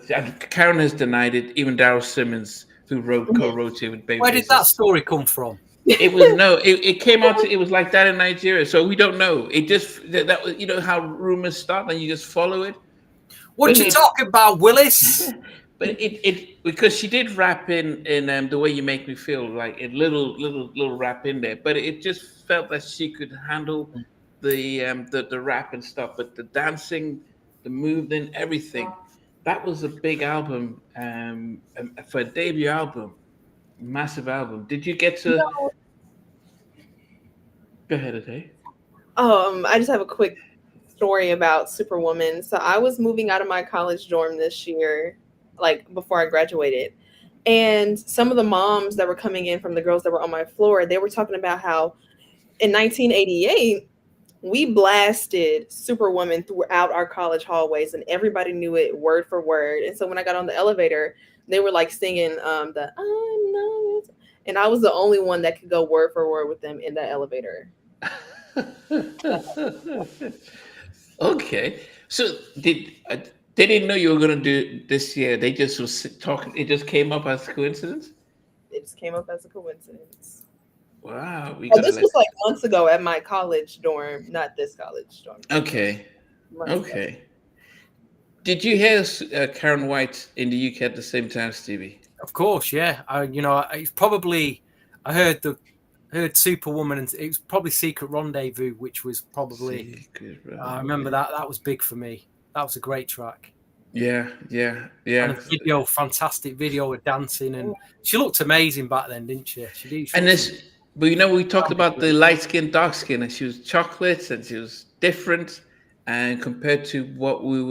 Karen has denied it. Even Daryl Simmons, who Mhm. co-wrote it with Where did Babyface, that story come from? it was no. It came out. It was like that in Nigeria. So we don't know. It just that was how rumors start and you just follow it. What But you it, talking about, Willis? but it because she did rap in the way you make me feel, like a little rap in there. But it just felt that she could handle the rap and stuff. But the dancing, the movement, everything. That was a big album for a debut album, massive album. Did you get to go ahead, okay? I just have a quick story about Superwoman. So I was moving out of my college dorm this year, like before I graduated, And some of the moms that were coming in from the girls that were on my floor, they were talking about how in 1988 we blasted Superwoman throughout our college hallways, and everybody knew it word for word. And so when I got on the elevator, they were like singing the "I know it," and I was the only one that could go word for word with them in that elevator. Okay. So they didn't know you were gonna do it this year. They just was talking. It just came up as a coincidence. It just came up as a coincidence. Wow, we Oh, gotta this let. was like months ago at my college dorm, not this college dorm. Okay, Months ago. okay. Did you hear Karen White in the UK at the same time, Stevie? Of course, yeah. It's probably I heard Superwoman, and it was probably Secret Rendezvous, which was probably Secret I remember Rendezvous. that was big for me. That was a great track. Yeah, yeah, And yeah. the video, fantastic video with dancing, and she looked amazing back then, didn't she? She did. She And looked this, but you know, we talked about the great. light skin, dark skin, and she was chocolate, and she was different, and compared to what we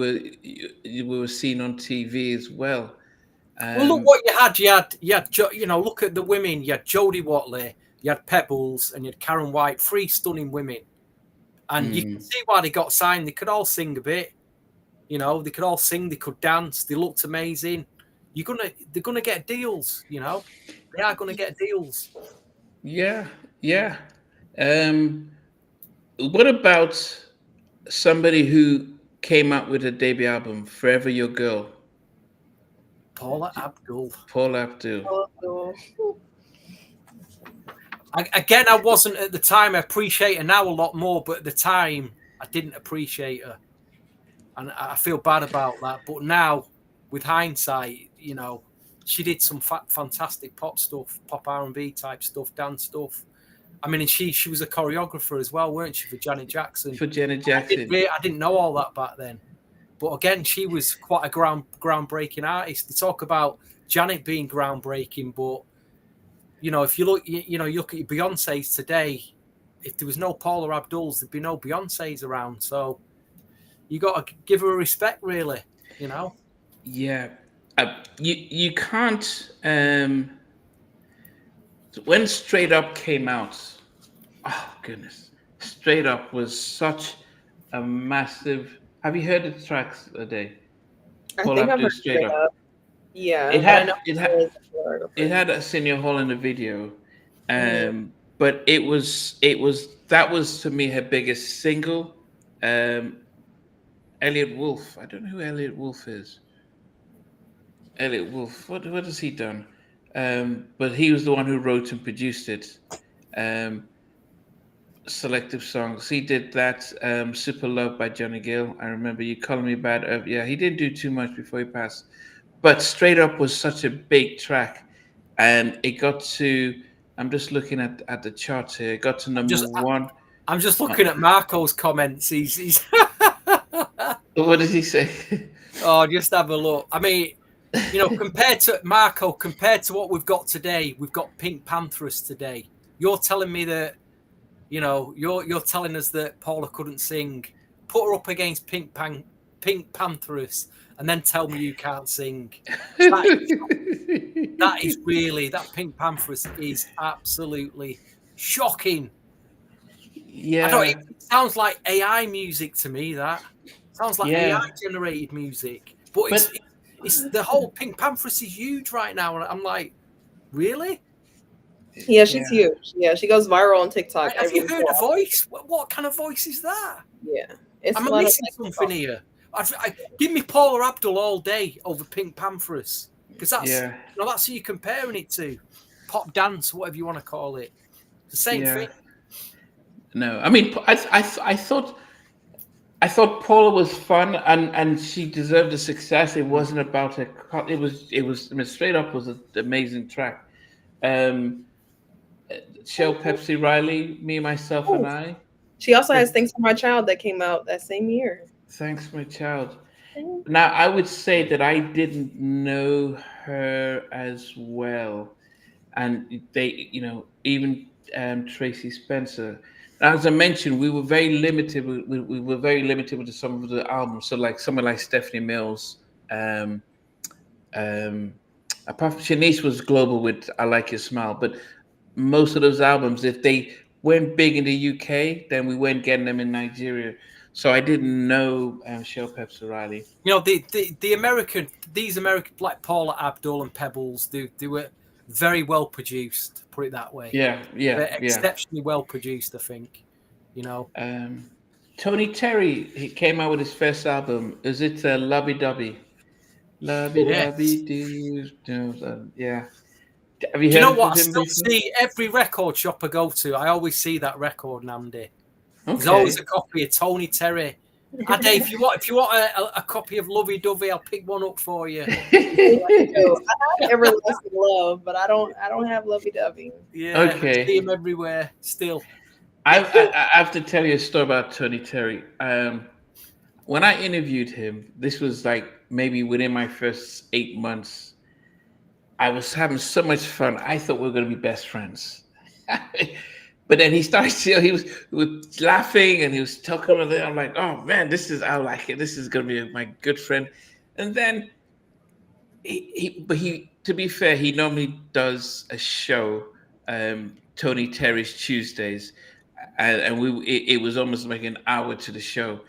were seeing on TV as well. Well, look Um, what you had. Look at the women. You had Jodie Watley, you had Pebbles, and you had Karen White. Three stunning women, and you can mm, see why they got signed. They could all sing a bit. They could all sing. They could dance. They looked amazing. They're gonna get deals. They are gonna get deals. yeah, yeah. Um, what about somebody who came out with a debut album, "Forever Your Girl"? Paula Abdul. Paul Abdul. Oh, Again, I wasn't at the time. I appreciate her now a lot more, but at the time, I didn't appreciate her, and I feel bad about that. But now, with hindsight, she did some fantastic pop stuff, pop R&B type stuff, dance stuff. I mean, and she was a choreographer as well, weren't she, for Janet Jackson? For Janet Jackson. I didn't know all that back then. But again, she was quite a groundbreaking artist. They talk about Janet being groundbreaking, but if you look, you look at your Beyonce's today. If there was no Paula Abdul's, there'd be no Beyonce's around. So you got to give her a respect, really. Yeah. You can't. When Straight Up came out, oh goodness, Straight Up was such a massive. Have you heard the tracks a day? I Paul think I've Abdul heard Straight straight Up. up. Yeah, It but I know had it had it it was had a Senior Hall in the video, mm-hmm. but it was that was to me her biggest single. Um, Elliot Wolf. I don't know who Elliot Wolf is. Elliot Wolf. What has he done? But he was the one who wrote and produced it. Um, Selective songs. He did that. Super Love by Johnny Gill. I remember you calling me bad. Yeah, he didn't do too much before he passed. But Straight Up was such a big track, and it got to. I'm just looking at the charts here. It got to I'm number just one. I'm just Uh, looking at Marco's comments. He's what did he say? oh, just have a look. I mean, compared to Marco, compared to what we've got today, we've got Pink Panthers today. You're telling me that, you're telling us that Paula couldn't sing. Put her up against Pink Panthers, and then tell me you can't sing. That is really that Pink Panthers is absolutely shocking. I don't. Yeah, It sounds like AI music to me. That sounds like AI yeah, generated music. But but it's the whole Pink Panthers is huge right now, and I'm like, really? Yeah, she's yeah, huge. Yeah, she goes viral on TikTok Have you every so heard a often. voice? What kind of voice is that? Yeah, it's Am a I lot of missing something here? Give me Paula Abdul all day over Pink Panthers, because yeah, that's who you're comparing it to. Pop dance, whatever you want to call it. It's the same yeah. thing. No, I mean, I thought Paula was fun, and she deserved the success. It wasn't about her. It was. I mean, Straight Up was an amazing track. Um, Shell Pepsi Riley, me myself and Oh, I. she also has Yes, "Things for My Child" that came out that same year. thanks, my child. Now, I would say that I didn't know her as well, and even Tracy Spencer. As I mentioned, we were very limited. We were very limited with some of the albums. So, like someone like Stephanie Mills, um, um, apart from Shanice was global with "I Like Your Smile," but most of those albums, if they went big in the UK, then we weren't getting them in Nigeria. So I didn't know Shell Peps O'Reilly. You know, the these American, like Paula Abdul and Pebbles, they were very well produced. Put it that way. Yeah, yeah, They're yeah. exceptionally well produced. I think. You know. Um, Tony Terry, he came out with his first album. Is it Lubby Dubby? Lubby Yes. Dubby, do you know? Yeah. Have you Do you know heard what? of I him still before? see every record shop I go to. I always see that record, Namdi. There's always Okay. a copy of Tony Terry. Ade, if you want a copy of Lovey Dovey, I'll pick one up for you. So I have Everlasting Love, but I don't have Lovey Dovey. Yeah, I see Okay. him everywhere still. I have to tell you a story about Tony Terry. When I interviewed him, this was like maybe within my first 8 months. I was having so much fun. I thought we were going to be best friends. But then he started, he was laughing and he was talking with it. I'm like, oh man, I like it. This is going to be my good friend. And then but to be fair, he normally does a show, Tony Terry's Tuesdays, and it was almost like an hour to the show,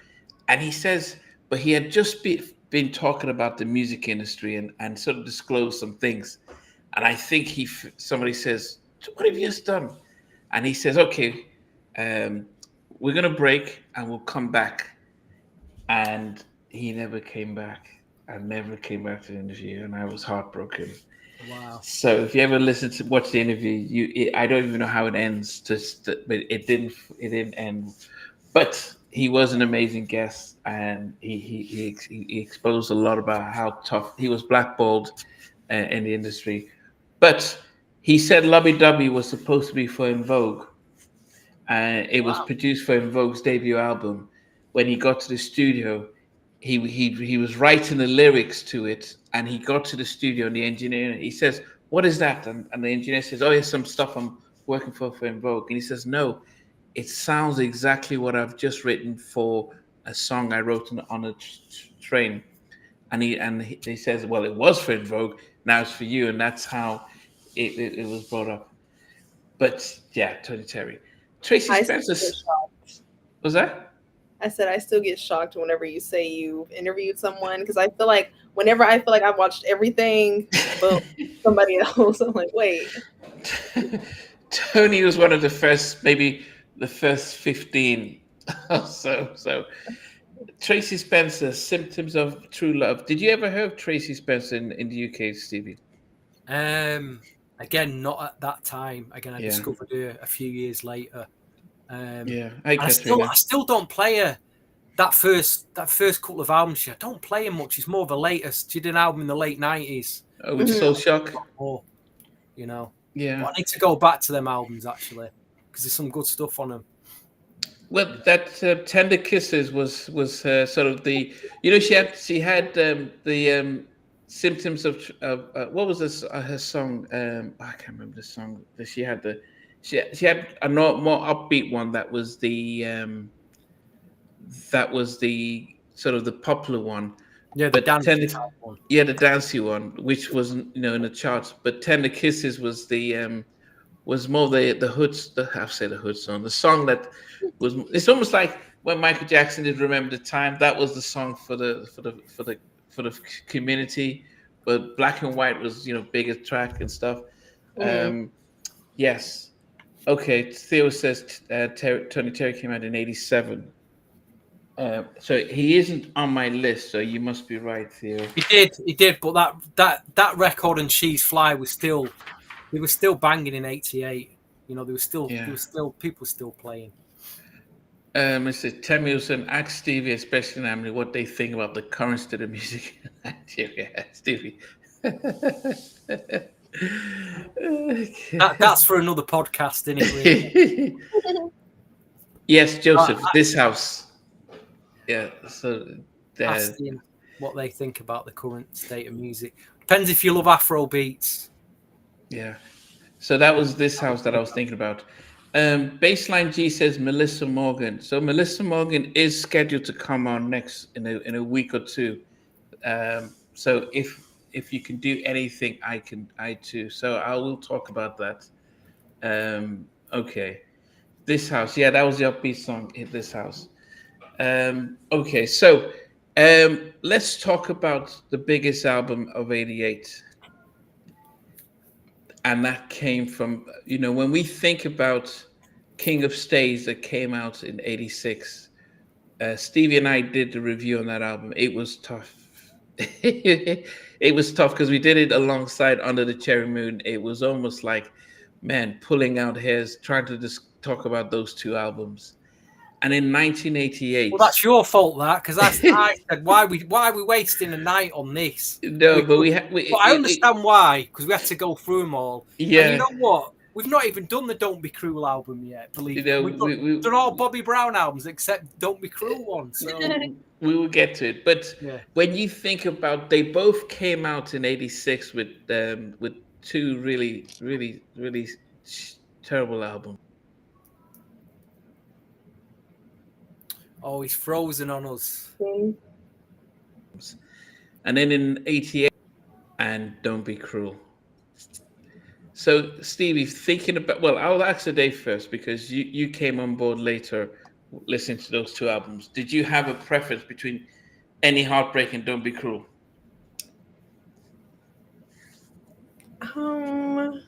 and he says, but he had just been talking about the music industry and sort of disclosed some things, and I think somebody says, what have you just done? And he says, okay, um, we're gonna break and we'll come back, and he never came back. I never came back to the interview, and I was heartbroken. Wow. So if you ever watch the interview, I don't even know how it ends. But it didn't end. But he was an amazing guest, and he exposed a lot about how tough he was blackballed in the industry. But he said "Lubby Dubby" was supposed to be for In Vogue, and it was Wow. produced for In Vogue's debut album. When he got to the studio, he was writing the lyrics to it, and he got to the studio, and the engineer, he says, "What is that?" And the engineer says, "Oh, it's some stuff I'm working for In Vogue." And he says, "No, it sounds exactly what I've just written for a song I wrote on a train." And he says, "Well, it was for In Vogue, now it's for you," and that's how it was brought up. But yeah, Tony Terry, Tracy I still Spencer, get shocked. was that? I said I still get shocked whenever you say you've interviewed someone because I feel like whenever I feel like I've watched everything but somebody else, I'm like, wait. Tony was one of the first, maybe the first 15 or so. So Tracy Spencer, Symptoms of True Love. Did you ever hear of Tracy Spencer in the UK, Stevie? Again, not at that time. Again, I Yeah. discovered her a few years later. Yeah. Hi, And Katrina. I still don't play her. That first couple of albums, I don't play her much. It's more of a latest. She did an album in the late 90s. Oh, with Soul Shock. More, you know. Yeah. But I need to go back to them albums actually because there's some good stuff on them. Well, that Tender Kisses was sort of the, she had the symptoms of what was this her song, I can't remember the song that she had. She had a more upbeat one that was the sort of the popular one. Yeah, the But dancing type one. yeah, the dancey one, which wasn't in the charts. But Tender Kisses was more the hoods. I say the hood song, the song that was. It's almost like when Michael Jackson did "Remember the Time." That was the song for the community. But Black and White was bigger track and stuff. Yes. Okay. Theo says Tony Terry came out in '87. So he isn't on my list. So you must be right, Theo. He did, but that record and She's Fly was still, they were still banging in '88. You know, there was still people still playing. Mr. Temuson, ask Stevie, especially in Emily, what they think about the current state of music in Nigeria. Stevie. Okay. That's for another podcast, isn't it? Really? Yes, Joseph. This house. Yeah. So Asking what they think about the current state of music. Depends if you love Afro beats. Yeah. So that was this house that I was thinking about. Baseline G says Melissa Morgan. So Melissa Morgan is scheduled to come on next in a week or two. So if if you can do anything, I too. So I will talk about that. Okay, this house. Yeah, that was the upbeat song. Hit this house. Okay, so let's talk about the biggest album of '88, and that came from when we think about King of Stays that came out in '86. Stevie and I did the review on that album. It was tough. It was tough because we did it alongside Under the Cherry Moon. It was almost like, man, pulling out hairs trying to just talk about those two albums. And in Well, 1988, that's your fault, that, because I said why are we wasting a night on this? no, We but could, we had, but I understand why, because we had to go through them all. And you yeah, know what? We've not even done the "Don't Be Cruel" album yet. Believe it. We've done all Bobby Brown albums except "Don't Be Cruel" one. So we will get to it. But yeah. when you think about, they both came out in '86 with two really, really, really terrible albums. Oh, he's frozen on us. And then in '88, and Don't Be Cruel. So, Stevie, thinking about, well, I'll ask the Dave first because you came on board later listening to those two albums. Did you have a preference between Any Heartbreak and Don't Be Cruel? I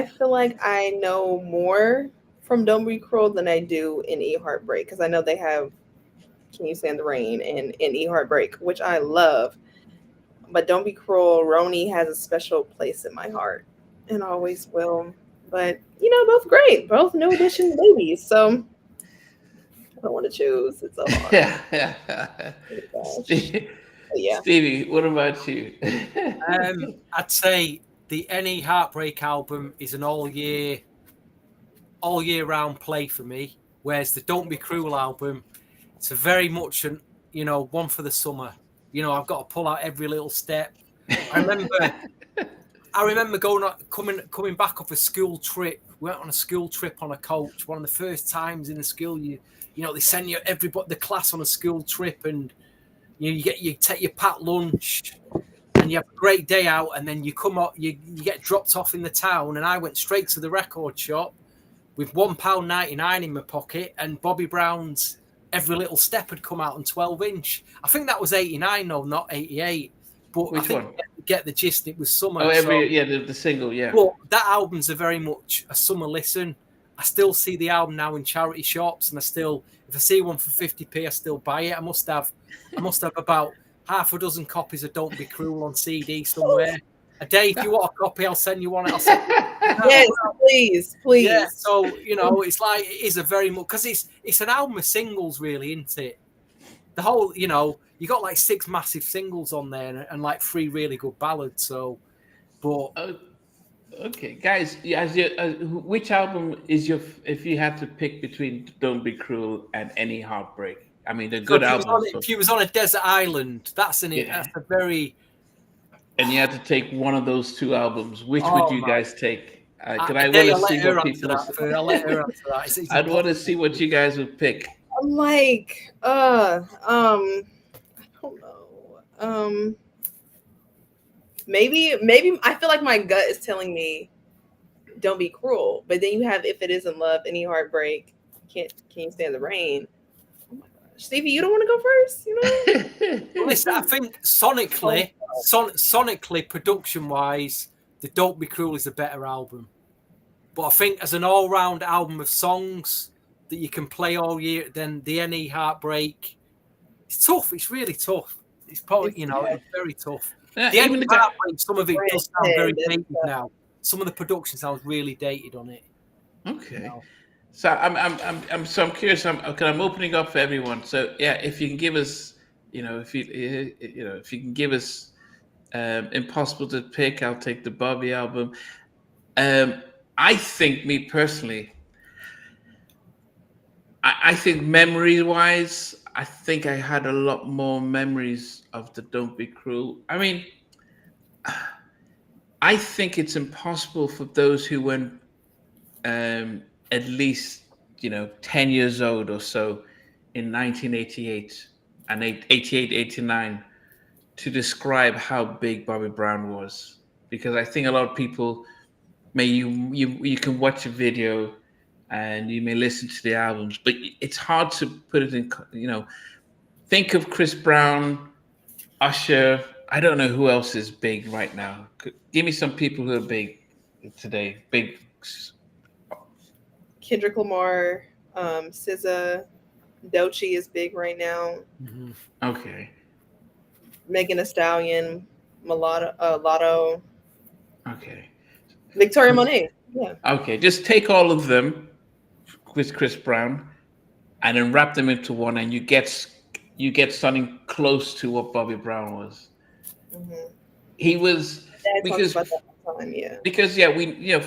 feel like I know more from Don't Be Cruel than I do in E Heartbreak, because I know they have Can You Stand the Rain and in E Heartbreak, which I love. But Don't Be Cruel, Roni has a special place in my heart and always will. But both great, both New Edition babies. So I don't want to choose. It's so hard. Yeah. Oh, gosh. Yeah. Stevie, what about you? I'd say the Any Heartbreak album is an all year round play for me, whereas the Don't Be Cruel album, it's a very much an one for the summer. I've got to pull out every little step. I remember coming back off a school trip. We went on a school trip on a coach. One of the first times in the school, they send you everybody, the class, on a school trip, and you take your packed lunch, and you have a great day out, and then you come up, you get dropped off in the town, and I went straight to the record shop with £1.99 in my pocket, and Bobby Brown's Every Little Step had come out on 12-inch. I think that was '89, though, not '88. But Which I think one? Get the gist. It was summer. Oh, the single, yeah. But that album's a very much a summer listen. I still see the album now in charity shops, and if I see one for 50p, I still buy it. I must have about half a dozen copies of Don't Be Cruel on CD somewhere. A day, if you want a copy, I'll send you one. Yes, please. Yeah, so it's like, it is a very much, because it's an album of singles, really, isn't it? The whole, you got like 6 massive singles on there and like 3 really good ballads. So, but okay, guys, which album is if you had to pick between Don't Be Cruel and Any Heartbreak? I mean, they're good albums. If you was on a desert island, that's a very. And you had to take one of those two albums. Which would you guys take? Because I want to see what people. I'll let her answer that. I'd want to see what you guys would pick. I'm like, I don't know. Maybe I feel like my gut is telling me Don't Be Cruel, but then you have If It Isn't Love, Any Heartbreak, Can You Stand the Rain. Oh my gosh, Stevie, you don't want to go first? Listen, I think sonically, production wise, the Don't Be Cruel is a better album. But I think as an all round album of songs that you can play all year, then the Any Heartbreak, it's tough. It's really tough. It's probably it's very tough. Yeah, the Any Heartbreak, some of it does sound very dated now. Some of the production sounds really dated on it. Okay. So I'm curious. I'm opening up for everyone. So yeah, if you can give us, if you can give us Impossible to Pick, I'll take the Bobby album. I think, me personally, I think memory-wise, I think I had a lot more memories of the Don't Be Cruel. I mean, I think it's impossible for those who weren't at least 10 years old or so in 1988 and 88, 89 to describe how big Bobby Brown was, because I think a lot of people may you can watch a video and you may listen to the albums, but it's hard to put it in. Think of Chris Brown, Usher. I don't know who else is big right now. Give me some people who are big today. Big. Kendrick Lamar, SZA, Doechii is big right now. Mhm. Okay. Megan Thee Stallion, Lotto, Okay. Victoria Monet. Yeah. Okay. Just take all of them with Chris Brown and then wrap them into one, and you get something close to what Bobby Brown was. Mm-hmm. He was Dad talks because about that all the time. Yeah. yeah,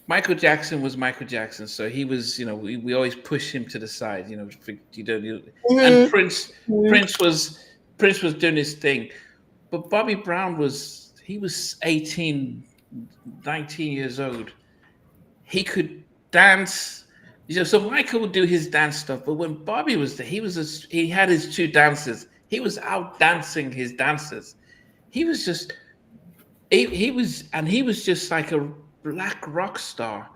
Michael Jackson was Michael Jackson, so he was, we always push him to the side, and Mm-hmm. Prince was doing his thing, but Bobby Brown was 18, 19 years old. He could dance. So Michael would do his dance stuff, but when Bobby was there, he had his two dances. He was out dancing his dancers. He was just he was just like a black rock star.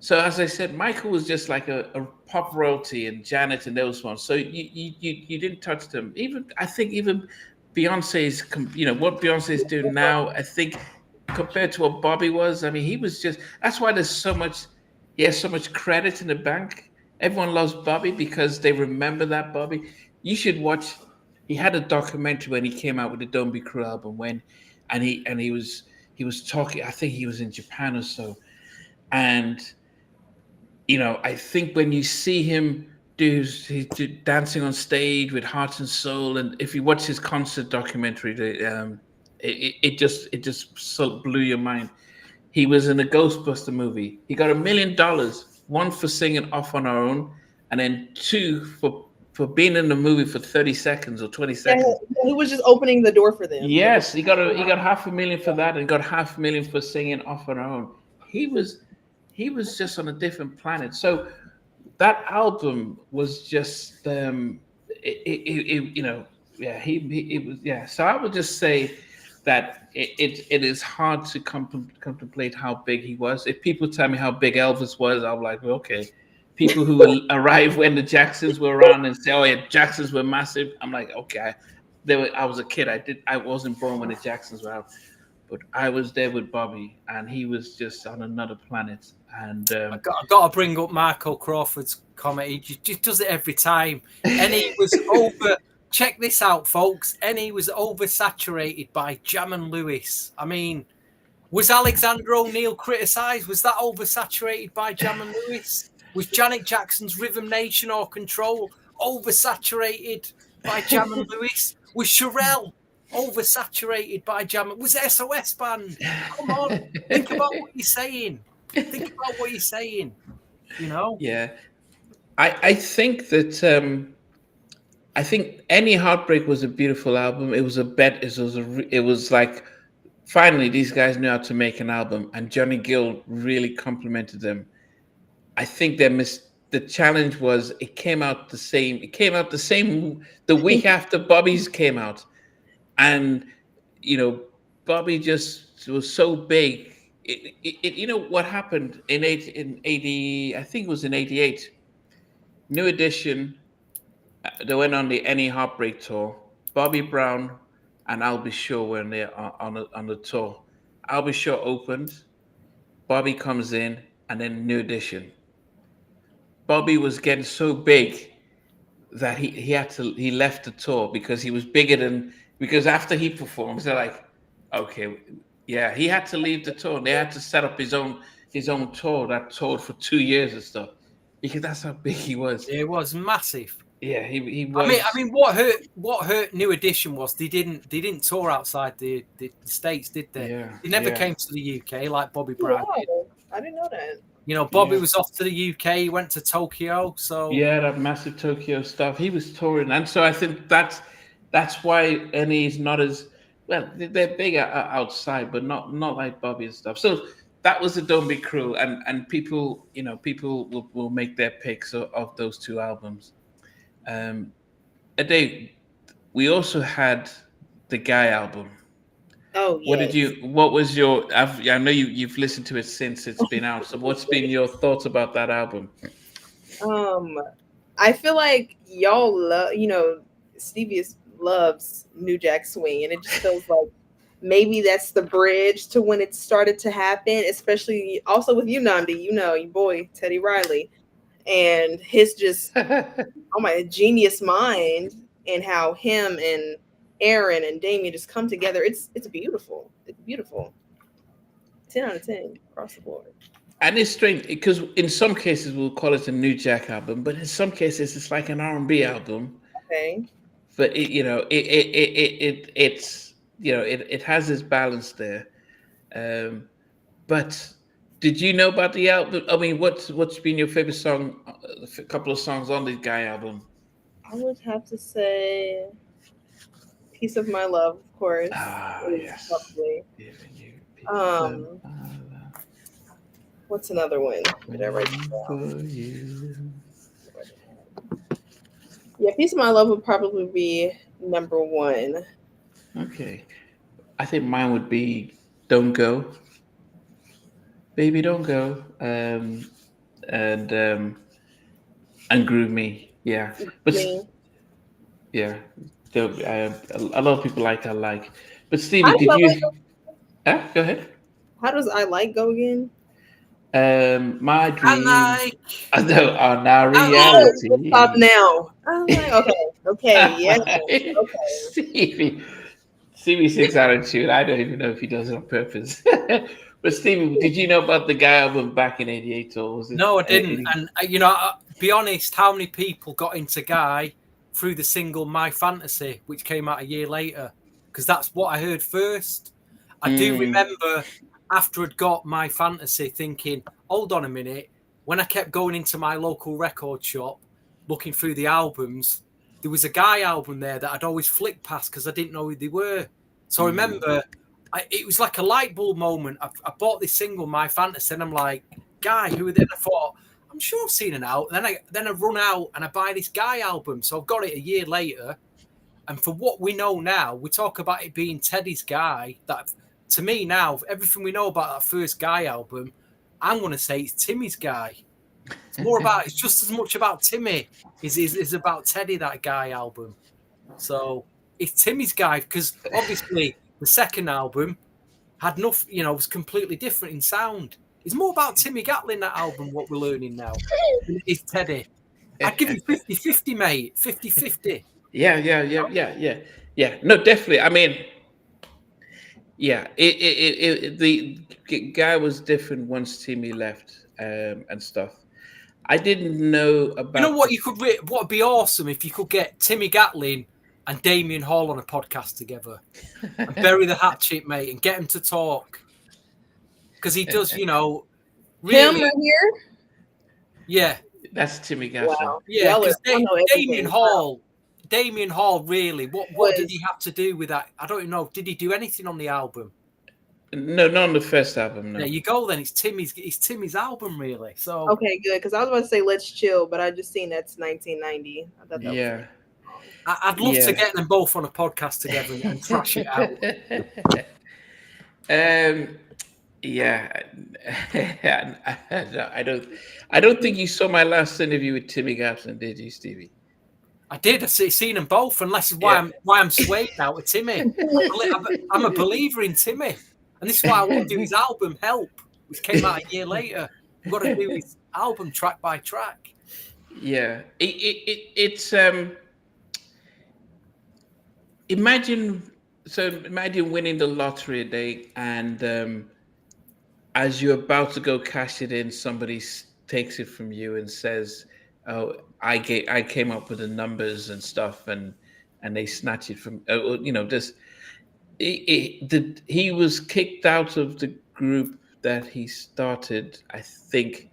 So as I said, Michael was just like a pop royalty, and Janet and those ones. So you didn't touch them. Even I think even Beyonce's, what Beyonce is doing now. I think compared to what Bobby was, I mean, he was just. That's why there's so much. He has so much credit in the bank. Everyone loves Bobby because they remember that Bobby. You should watch. He had a documentary when he came out with the Don't Be Cruel album, and he was talking. I think he was in Japan or so, and I think when you see him do dancing on stage with heart and soul, and if you watch his concert documentary, it just so blew your mind. He was in a Ghostbuster movie. He got $1 million, one for singing "Off on Our Own," and then two for being in the movie for 30 seconds or 20 Yeah, seconds. he was just opening the door for them. Yes, he got $500,000 for that, and got $500,000 for singing "Off on Our Own." He was just on a different planet. So that album was just yeah, he it was, yeah. So I would just say that it is hard to contemplate how big he was. If people tell me how big Elvis was, I'm like, well, okay. People who arrive when the Jacksons were around and say, "Oh yeah, Jacksons were massive," I'm like, okay. I was a kid. I wasn't born when the Jacksons were out, but I was there with Bobby, and he was just on another planet. And I got to bring up Michael Crawford's comment. He just does it every time. And he was over. Check this out, folks. And he was oversaturated by Jam and Lewis. I mean, was Alexander O'Neill criticised? Was that oversaturated by Jam and Lewis? Was Janet Jackson's Rhythm Nation or Control oversaturated by Jam and Lewis? Was Sherelle oversaturated by Jam? Was SOS Band? Come on, think about what you're saying. Think about what you're saying. yeah, I think that I think Any Heartbreak was a beautiful album. It was a bet. It was like finally these guys knew how to make an album, and Johnny Gill really complimented them. I think the challenge was it came out the same. It came out the week after Bobby's came out, and you know Bobby just was so big. What happened in 80? I think it was in 88. New Edition. They went on the Any Heartbreak tour. Bobby Brown and I'll Be Sure were there on the tour. I'll Be Sure opened. Bobby comes in, and then New Edition. Bobby was getting so big that he left the tour because he was bigger than because after he performs, they're like, okay, yeah, he had to leave the tour. They had to set up his own tour that toured for 2 years and stuff because that's how big he was. It was massive. Yeah, he was. I mean, what hurt New Edition was they didn't tour outside the States, did they? Yeah, They never yeah. came to the UK like Bobby Brown did. Wow, I didn't know that. Bobby Yeah. was off to the UK. He went to Tokyo. So Yeah, that massive Tokyo stuff. He was touring, and so I think that's why NE's not as well. They're bigger outside, but not like Bobby and stuff. So that was the Don't Be Cruel, and people will make their picks of those two albums. A day we also had the Guy album. Oh What did yes. you? What was your? I know you've listened to it since it's been out. So what's been your thoughts about that album? Um, I feel like y'all love, Stevie loves New Jack Swing, and it just feels like maybe that's the bridge to when it started to happen, especially also with you, Nandi, your boy Teddy Riley, and his just oh my genius mind, and how him and Aaron and Damien just come together. It's beautiful. It's beautiful. 10 out of 10 across the board. And it's strange because in some cases we'll call it a New Jack album, but in some cases it's like an R&B album. Okay. But it's it has this balance there. Um, but did you know about the album? I mean, what's been your favorite song? A couple of songs on the Guy album. I would have to say Piece of My Love, of course, Ah, is yes. probably. Giving you a piece of Um, my love what's another one? Did I write it for down? you. Yeah, Piece of My Love would probably be number one. Okay, I think mine would be "Don't Go, Baby, Don't Go," and and "Groove Me." Yeah, I but mean, yeah, a lot of people like. But how Stevie, does did I you? like? Go ahead. How does I like go again? My I dreams like, are now I Oh, like. let's stop reality. now. I was like, okay, yeah, okay. Stevie, Stevie sings out of tune. I don't even know if he does it on purpose. But Stevie, did you know about the Guy album back in '88, or was it? No, I didn't. And be honest, how many people got into Guy through the single "My Fantasy," which came out a year later? Because that's what I heard first. I do Mm, remember after I'd got "My Fantasy," thinking, "Hold on a minute." When I kept going into my local record shop, looking through the albums, there was a Guy album there that I'd always flick past because I didn't know who they were. So I mm, remember it was like a light bulb moment. I bought this single, "My Fantasy," and I'm like, Guy, who then I thought, I'm sure I've seen it out. Then I run out and I buy this Guy album. So I've got it a year later. And for what we know now, we talk about it being Teddy's Guy. That to me now, everything we know about that first Guy album, I'm gonna say it's Timmy's Guy. It's just as much about Timmy is about Teddy, that Guy album. So it's Timmy's Guy because obviously the second album had nothing, was completely different in sound. It's more about Timmy Gatlin, that album, what we're learning now, than it is Teddy. I'd give it 50-50, mate. 50-50. yeah. No, definitely. I mean, yeah, the Guy was different once Timmy left, and stuff. I didn't know You know about what the. you could what would be awesome if you could get Timmy Gatlin and Damien Hall on a podcast together and bury the hatchet, mate, and get him to talk. Because he does, Him really, right here. yeah. That's Timmy Gatlin. Wow, Yeah, y'all are. because I know Damien everything. Wow, Hall, Damien Hall, really, what did was he have to do with that? I don't know. Did he do anything on the album? No, not on the first album. There No. you go. Then it's Timmy's album, really. So okay, good because I was about to say let's chill, but I just seen that's 1990. I thought that was Yeah, wrong. I'd love to yeah. get them both on a podcast together and trash it out. um, yeah. I don't. I don't think you saw my last interview with Timmy Gatlin, did you, Stevie? I did. Seen them both, and this is why Yeah. I'm swayed now with Timmy. I'm a believer in Timmy, and this is why I want to do his album Help, which came out a year later. I've got to do his album track by track. Yeah. It's imagine imagine winning the lottery a day, and as you're about to go cash it in, somebody takes it from you and says, "Oh, I came up with the numbers and stuff," and they snatch it from just he was kicked out of the group that he started. I think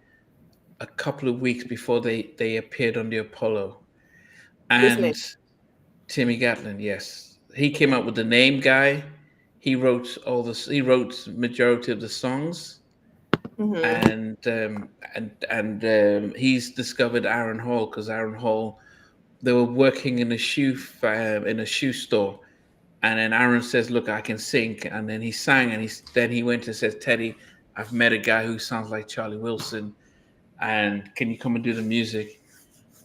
a couple of weeks before they appeared on the Apollo, This man. and Timmy Gatlin, yes, he came up with the name guy. He wrote all this. He wrote majority of the songs, Mm-hmm. and he's discovered Aaron Hall because Aaron Hall, they were working in a shoe store, And then Aaron says, "Look, I can sing." And then he sang, and then he went and says, "Teddy, I've met a guy who sounds like Charlie Wilson, and can you come and do the music?"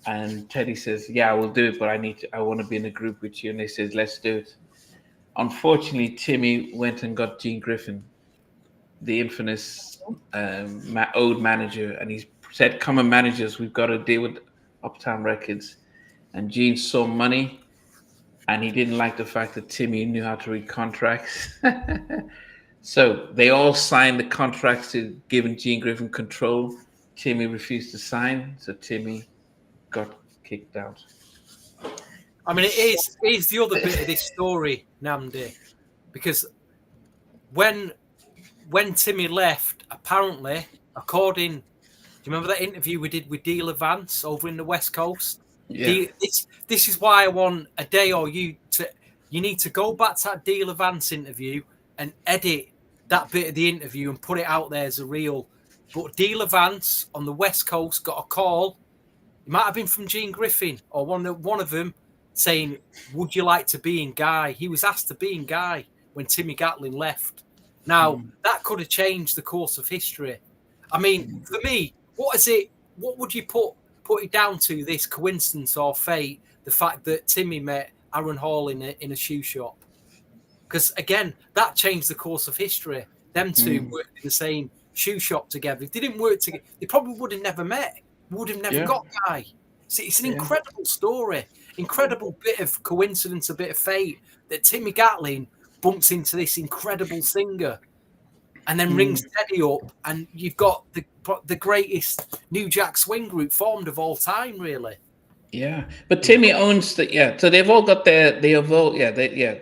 And Teddy says, "Yeah, I will do it, but I want to be in a group with you." And they says, "Let's do it." Unfortunately, Timmy went and got Gene Griffin, the infamous old manager, and he said, "Come and manage us. We've got to deal with Uptown Records." And Gene saw money, and he didn't like the fact that Timmy knew how to read contracts. So they all signed the contracts to giving Gene Griffin control. Timmy refused to sign, so Timmy got kicked out. I mean, it is the other bit of this story, Namdi, because when Timmy left, apparently, according, do you remember that interview we did with Dealer Vance over in the West Coast? Yeah. This is why I want a day or you need to go back to that Dealer Vance interview and edit that bit of the interview and put it out there as a reel. But Dealer Vance on the West Coast got a call. It might have been from Gene Griffin or one of them saying, "Would you like to be in Guy?" He was asked to be in Guy when Timmy Gatlin left. Now, that could have changed the course of history. I mean, for me, what is it? What would you put it down to, this coincidence or fate, the fact that Timmy met Aaron Hall in a shoe shop? Because, again, that changed the course of history. Them two worked in the same shoe shop together. If they didn't work together, they probably would have never met. Would have never got Guy. See, it's an incredible story. Incredible bit of coincidence, a bit of fate, that Timmy Gatlin bumps into this incredible singer and then rings Teddy up, and you've got the greatest New Jack Swing group formed of all time, really. Yeah, but Timmy owns the So they've all got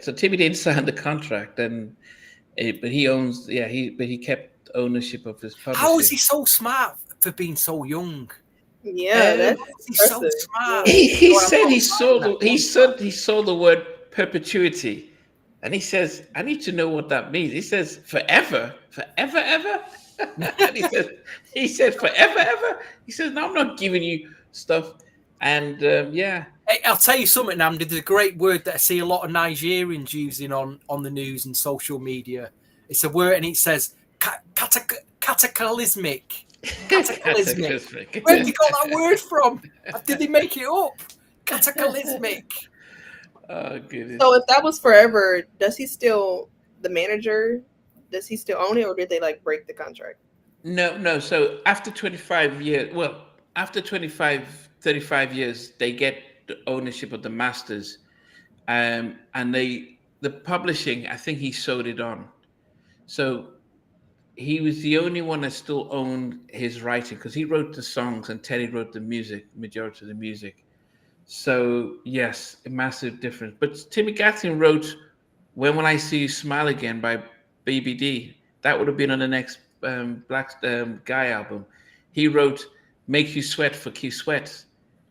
So Timmy didn't sign the contract, but he owns. He kept ownership of his publishing. How is he so smart for being so young? Yeah, that's he's so smart. He said he saw the word perpetuity, and he says, "I need to know what that means." He says, "Forever, forever, ever." And he said, "Forever, ever." He says, "No, I'm not giving you stuff." And Hey, I'll tell you something, Namdi. There's a great word that I see a lot of Nigerians using on the news and social media. It's a word, and it says cataclysmic. Cataclysmic. Where did you got that word from? Did they make it up? Cataclysmic. Oh, goodness. So if that was forever, does he still, the manager, does he still own it, or did they like break the contract? No. So after 25 years, after 35 years, they get the ownership of the masters, and the publishing. I think he sold it on. So he was the only one that still owned his writing, because he wrote the songs and Teddy wrote the music, majority of the music. So yes, a massive difference. But Timmy Gatlin wrote "When Will I See You Smile Again" by BBD. That would have been on the next Black Guy album. He wrote "Make You Sweat" for Q Sweat.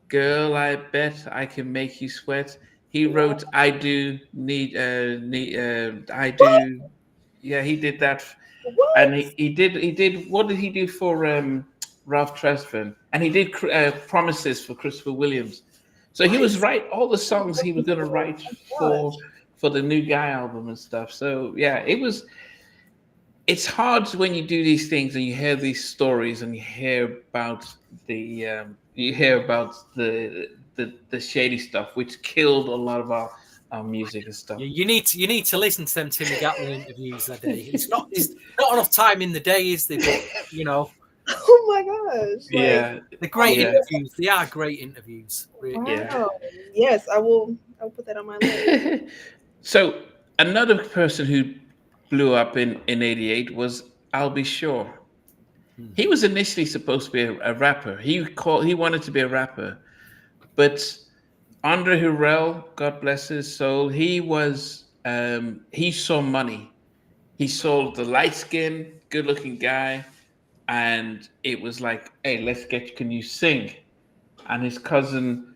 "Girl, I bet I can make you sweat." He wrote "I Do Need I Do." What? Yeah, he did that. What? And he did. What did he do for Ralph Tresvant? And he did "Promises" for Christopher Williams. So he was right. All the songs he was going to write for the New Guy album and stuff. So yeah, it's hard when you do these things and you hear these stories and you hear about the shady stuff, which killed a lot of our music and stuff. You need to listen to them Timmy Gatlin interviews that day. It's not enough time in the day, is there? But Oh my gosh! Yeah, they're great interviews. They are great interviews. Really. Wow. Yeah. Yes, I will. I'll put that on my list. So another person who blew up in '88 was Albie Shaw. He was initially supposed to be a rapper. He wanted to be a rapper, but Andre Harrell, God bless his soul, he saw money. He saw the light skin, good looking guy, and it was like, "Hey, can you sing?" And his cousin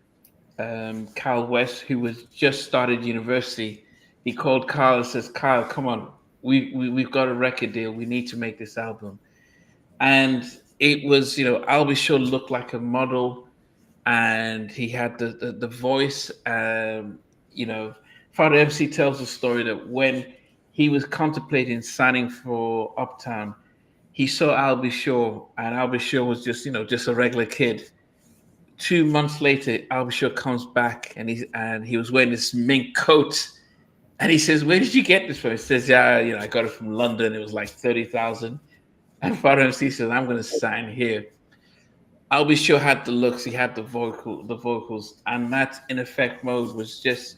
Kyle West, who was just started university, he called Kyle and says, "Kyle, come on, we've got a record deal. We need to make this album." And it was, Albie Shaw looked like a model, and he had the voice, Father MC tells a story that when he was contemplating signing for Uptown, he saw Albie Shaw, and Albie Shaw was just, just a regular kid. 2 months later, Albie Shaw comes back, and he was wearing this mink coat, and he says, "Where did you get this from?" He says, "Yeah, I got it from London. It was like 30,000." And Father MC says, "I'm going to sign here." Albie Shaw had the looks, he had the vocals, and that In Effect Mode was just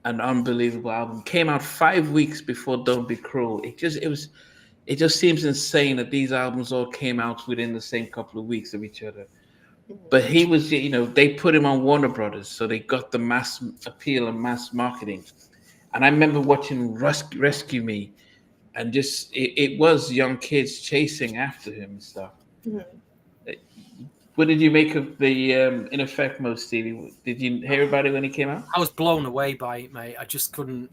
an unbelievable album. Came out 5 weeks before Don't Be Cruel. It just seems insane that these albums all came out within the same couple of weeks of each other. But he was, they put him on Warner Brothers, so they got the mass appeal and mass marketing. And I remember watching Rescue Me, and just it was young kids chasing after him and stuff. Mhm. What did you make of the In Effect Mode, Stevie? Did you hear about it when it came out? I was blown away by it, mate. I just couldn't.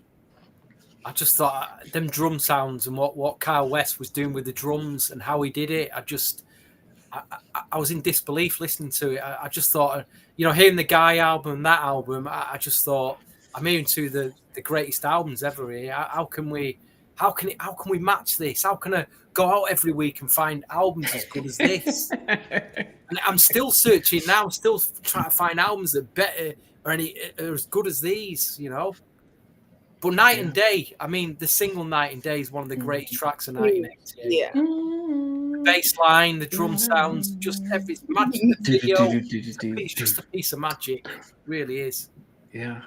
I just thought them drum sounds and what Kyle West was doing with the drums and how he did it. I was in disbelief listening to it. I just thought, hearing the Guy album, that album, I just thought I'm hearing to the greatest albums ever here. How can we match this? How can I go out every week and find albums as good as this? And I'm still searching now. I'm still trying to find albums that better or are as good as these, But Night and Day, I mean, the single Night and Day is one of the greatest tracks of 1988. Yeah. The bass line, the drum sounds, just every magic video. It's just a piece of magic. It really is. Yeah.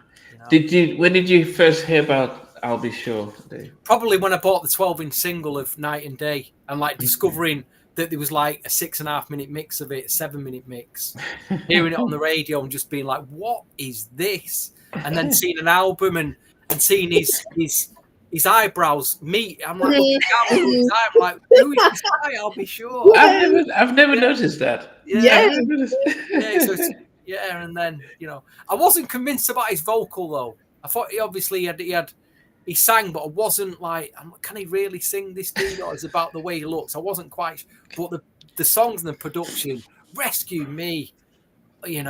When did you first hear about Albie Shaw, Dave? Probably when I bought the 12-inch single of Night and Day and discovering that there was like a 6.5-minute mix of it, a 7-minute mix, hearing it on the radio and just being like, what is this? And then seeing an album and seeing his eyebrows meet. I'm like, I'm like, who is this guy? I'll be sure. I've never noticed that. Yeah. And then I wasn't convinced about his vocal though. I thought he sang, but I wasn't like, can he really sing this dude? Or it's about the way he looks. I wasn't quite, but the songs and the production, Rescue Me, Do You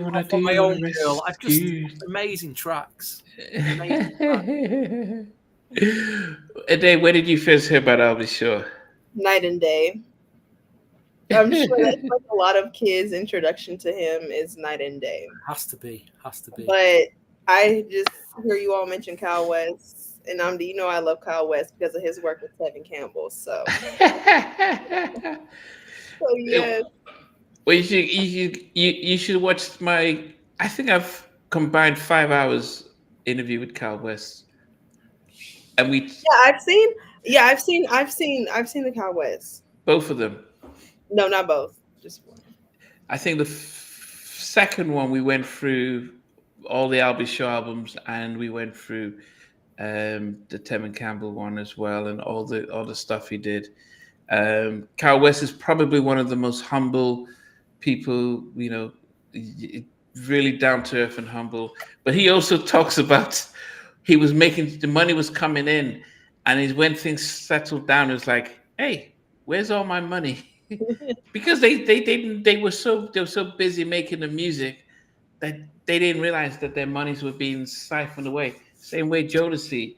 want to do my own rescue? girl? I've just amazing tracks. Dave, where did you first hear about Albie Shaw? Night and Day. I'm sure that's like a lot of kids' introduction to him is Night and Day. Has to be. But I just hear you all mention Kyle West, and I love Kyle West because of his work with Tevin Campbell. So yes. Well, you should watch my. I think I've combined 5 hours interview with Kyle West, and we. Yeah, I've seen the Kyle West. Both of them. No, not both. Just one. I think the second one we went through all the Albie Shaw albums, and we went through the Tevin Campbell one as well, and all the stuff he did. Kyle West is probably one of the most humble people, really down to earth and humble. But he also talks about he was making the money was coming in, and when things settled down, it was like, hey, where's all my money? Because they were so busy making the music that they didn't realize that their monies were being siphoned away. Same way Jodeci,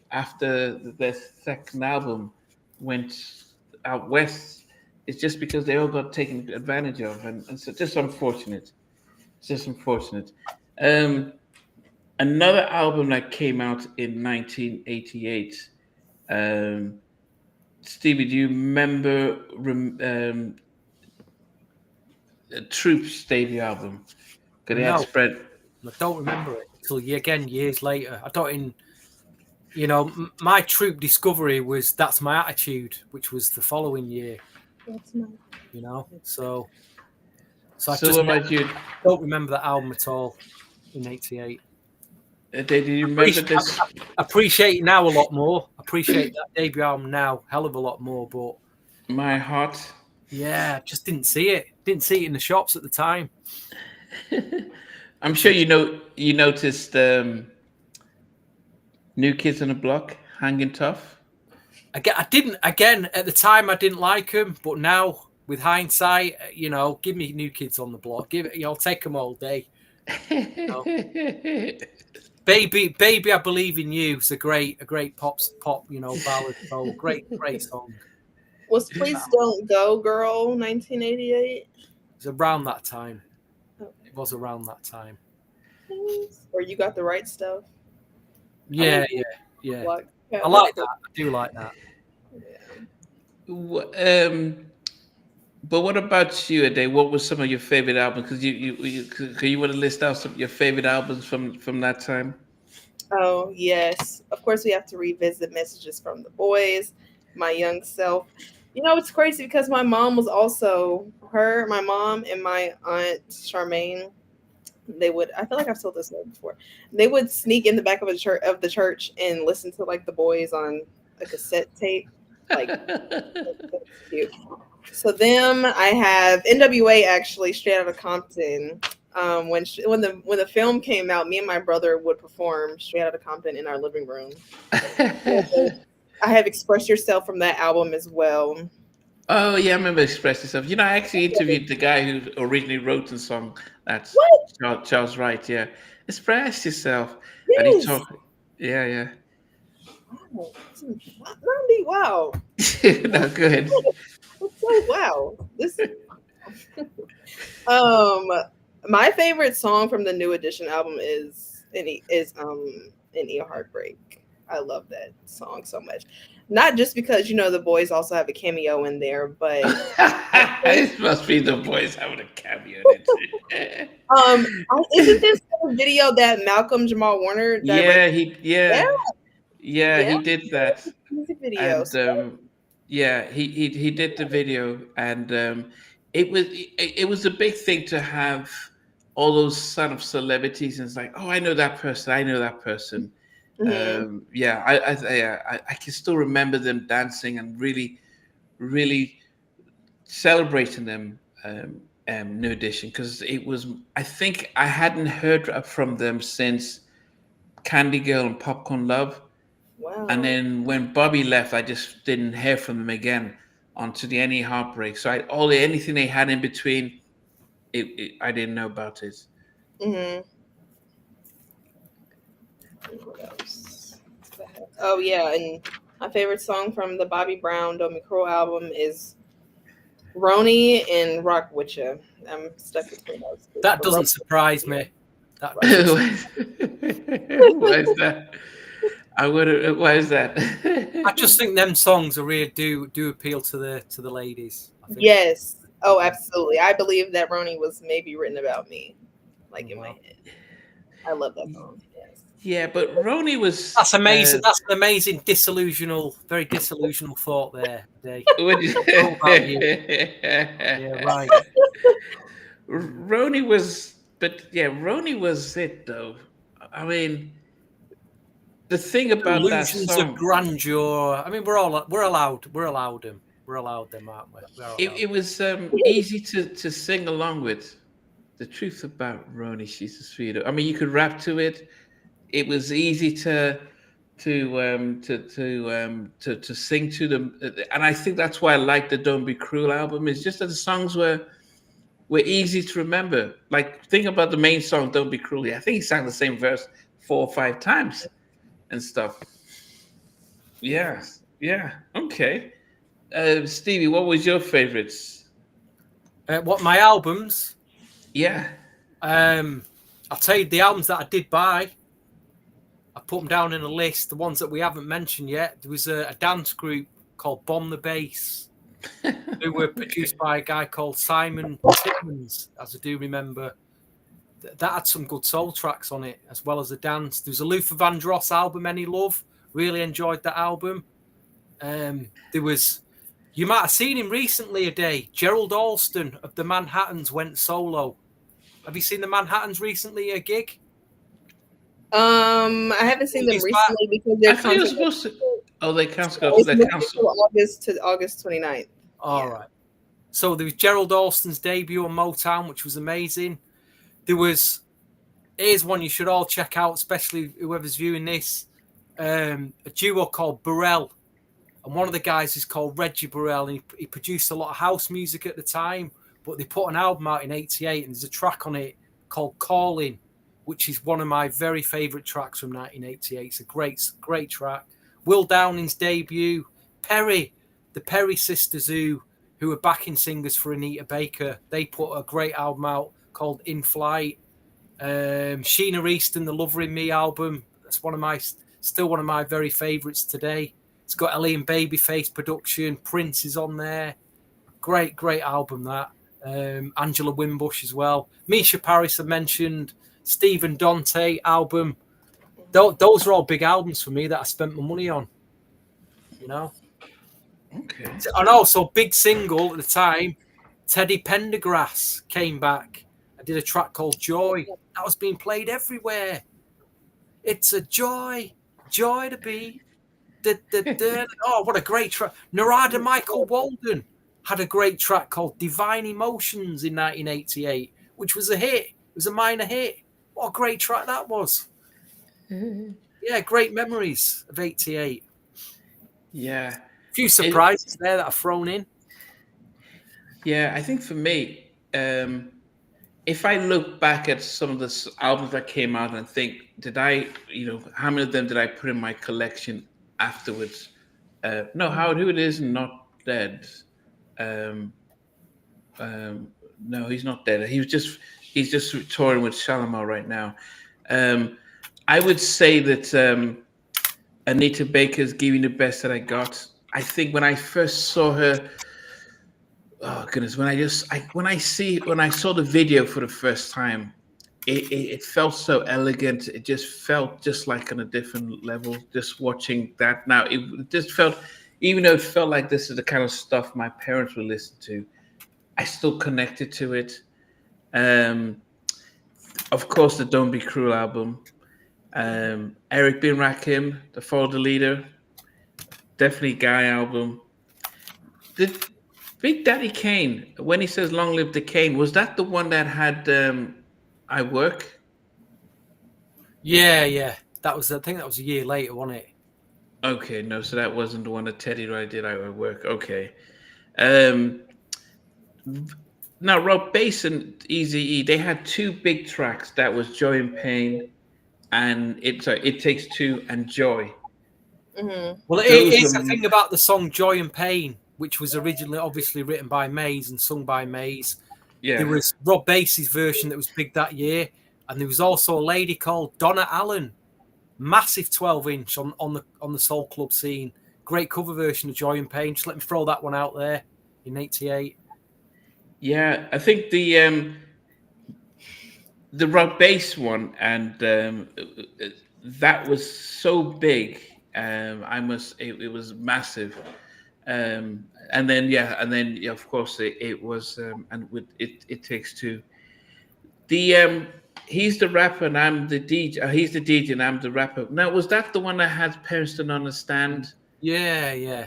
after their second album, went out west. It's just because they all got taken advantage of, and so just unfortunate. It's just unfortunate. Another album that came out in 1988. Stevie, do you remember Troops debut album? No, I don't remember it until years later. I don't. My Troop discovery was That's My Attitude, which was the following year. That's my. So I So just what about you? don't remember that album at all in '88. Do you remember this? I appreciate it now a lot more. Appreciate that debut album now, hell of a lot more. But My Heart. yeah, just didn't see it. Didn't see it in the shops at the time. I'm sure you noticed New Kids on the Block, Hanging Tough. I didn't. Again, at the time, I didn't like them, but now, with hindsight, give me New Kids on the Block. I'll take them all day. Baby, I Believe in You is a great pop, ballad. So great song. Was Please Don't Go Girl 1988? It was around that time. Okay. It was around that time. Or You Got the Right Stuff? Yeah. Like, I like that. I do like that. But what about you, Ade? What was some of your favorite albums? Because you want to list out some of your favorite albums from that time? Oh, yes. Of course, we have to revisit Messages from the Boys, My Young Self. It's crazy because my mom was also my mom and my aunt Charmaine. I feel like I've told this story before. They would sneak in the back of the church and listen to like the Boys on a cassette tape. Like, that's cute. So them, I have NWA actually straight out of Compton. When the film came out, me and my brother would perform Straight Outta Compton in our living room. I have Express Yourself from that album as well. Oh yeah, I remember Express Yourself. I actually interviewed the guy who originally wrote the song. That's What? Charles Wright. Yeah, Express Yourself. And he Yes. talked. Yeah. Wow. No, good. So wow. This my favorite song from the New Edition album is In a Heartbreak. I love that song so much. Not just because the Boys also have a cameo in there, but It must be the Boys having a cameo in it. isn't this the video that Malcolm Jamal Warner directed? He did that. Music video. And he did the video, and it was a big thing to have all those sort of celebrities, and it's like, oh, I know that person. Mhm. I can still remember them dancing and really, really celebrating them. New Edition, because I think I hadn't heard from them since Candy Girl and Popcorn Love. Wow. And then when Bobby left, I just didn't hear from them again onto the Any Heartbreak. So anything they had in between, I didn't know about it. Mhm. What else? Oh yeah, and my favorite song from the Bobby Brown Don't Be Cruel album is Roni and Rock Witcha. I'm stuck between those two. That doesn't surprise me. Why is that? Why is that? I just think them songs are really do appeal to the ladies. I think. Yes. Oh, absolutely. I believe that Roni was maybe written about me, like in my head. I love that song. Yes. Yeah, but Roni was. That's amazing. That's an amazing very disillusional thought there, Dave. Yeah, right. Roni was it though. I mean, the thing about Illusions that song of grandeur. I mean, we're allowed them. We're allowed them, aren't we? It was easy to sing along with. The truth about Roni, she's a sweetheart. I mean, you could rap to it. It was easy to sing to them, and I think that's why I like the Don't Be Cruel album. It's just that the songs were easy to remember. Like, think about the main song, Don't Be Cruel. I think he sang the same verse 4 or 5 times and stuff. Yeah. Okay. Stevie, what was your favorites? What my albums? Yeah. I'll tell you the albums that I did buy. I put them down in a list. The ones that we haven't mentioned yet. There was a dance group called Bomb the Bass, who were produced by a guy called Simon Timmons, as I do remember. That had some good soul tracks on it, as well as the dance. There was a Luther Vandross album, Any Love. Really enjoyed that album. There was, you might have seen him recently a day. Gerald Alston of the Manhattans went solo. Have you seen the Manhattans recently at a gig? I haven't seen them recently because they're supposed to. Oh, they can't go. August 29th. All right. So there was Gerald Alston's debut on Motown, which was amazing. Here's one you should all check out, especially whoever's viewing this. A duo called Burrell, and one of the guys is called Reggie Burrell, and he produced a lot of house music at the time. But they put an album out in '88, and there's a track on it called "Calling," which is one of my very favourite tracks from 1988. It's a great track. Will Downing's debut, Perry, the Perry sisters who were backing singers for Anita Baker. They put a great album out called In Flight. Sheena Easton, the Lover in Me album. That's still one of my very favourites today. It's got Ellie and Babyface production. Prince is on there. Great album that. Angela Wimbush as well. Misha Paris I mentioned. Stephen Dante album. Those are all big albums for me that I spent my money on. You know. Okay. And also big single at the time. Teddy Pendergrass came back. I did a track called Joy. That was being played everywhere. It's a joy to be. Oh, what a great track. Narada Michael Walden had a great track called Divine Emotions in 1988, which was a hit. It was a minor hit. What a great track that was. Yeah, great memories of 88. Yeah. A few surprises there that I've thrown in. Yeah, I think for me, if I look back at some of the albums that came out and think, how many of them did I put in my collection afterwards? No, Howard Hewitt is not dead. No, he's not dead. He's just touring with Shalimar right now. I would say that Anita Baker's "Giving the Best That I Got." I think when I first saw her, oh goodness, when I saw the video for the first time, it felt so elegant. It just felt just like on a different level. Just watching that now, it just felt, even though it felt like this is the kind of stuff my parents would listen to, I still connected to it. Of course, the "Don't Be Cruel" album. Eric B. Rakim, the Follow the Leader, definitely Guy album. Did Big Daddy Kane, when he says "Long Live the Kane," was that the one that had "I Work"? Yeah. I think that was a year later, wasn't it? Okay, no, so that wasn't the one that Teddy Riley did "I Work." Okay. Now Rob Bass and Eazy-E, they had two big tracks. That was "Joy and Pain" and It Takes Two and "Joy." Mm-hmm. Well, it is a thing about the song "Joy and Pain," which was originally obviously written by Maze and sung by Maze. Yeah. There was Rob Bass's version that was big that year, and there was also a lady called Donna Allen, massive 12-inch on the soul club scene. Great cover version of "Joy and Pain." Just let me throw that one out there in '88. Yeah, I think the Rob Bass one, and that was so big. It was massive. And then of course it was and with it takes two. He's the rapper and I'm the DJ. He's the DJ and I'm the rapper. Now, was that the one that had Parents Don't Understand? Yeah.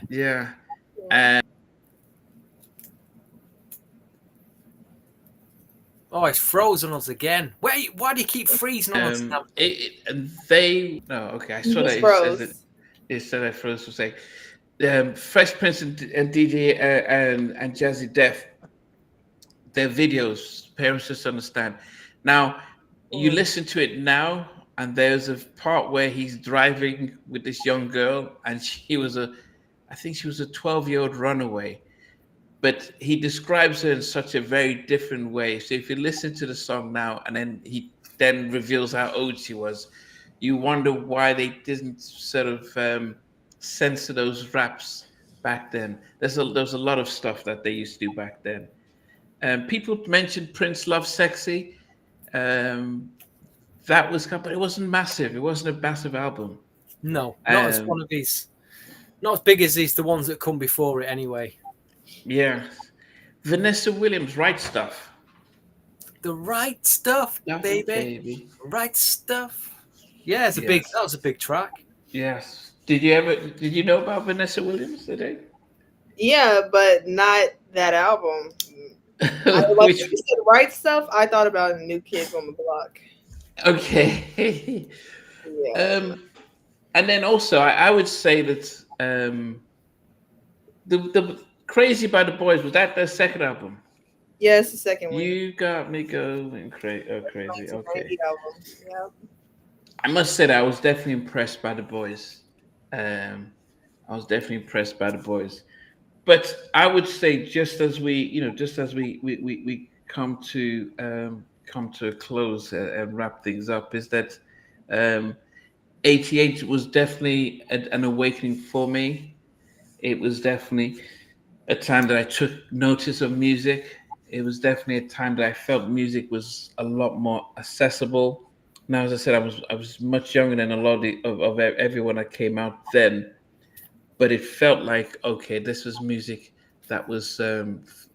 Oh, it's frozen us again. Wait, why do you keep freezing on us? I saw that. Froze. It said that froze was like Fresh Prince and DJ and Jazzy Def. Their videos, Parents Just Understand. Now, you listen to it now, and there's a part where he's driving with this young girl, and I think she was a 12-year-old runaway. But he describes her in such a very different way. So if you listen to the song now, and then he then reveals how old she was, you wonder why they didn't sort of censor those raps back then. There's a lot of stuff that they used to do back then. People mentioned Prince Love Sexy. That was, but it wasn't massive. It wasn't a massive album. No, not as one of these. Not as big as the ones that come before it anyway. Yeah. Vanessa Williams, Right Stuff. The Right Stuff, baby. Right Stuff. Yeah, that was a big track. Yes. Did you know about Vanessa Williams today? Yeah, but not that album. When you said Right Stuff, I thought about New Kids on the Block. Okay. Yeah. And then also I would say that the Crazy by the Boys, was that their second album? Yes, the second one. You got me going crazy. Okay. 1990 album. Yeah. I must say that I was definitely impressed by the boys. Um, I was definitely impressed by the boys. But I would say, just as just as we come to a close and wrap things up, is that um, 88 was definitely an awakening for me. It was definitely a time that I took notice of music. It was definitely a time that I felt music was a lot more accessible. Now, as I said, I was much younger than a lot of everyone that came out then, but it felt like, okay, this was music that was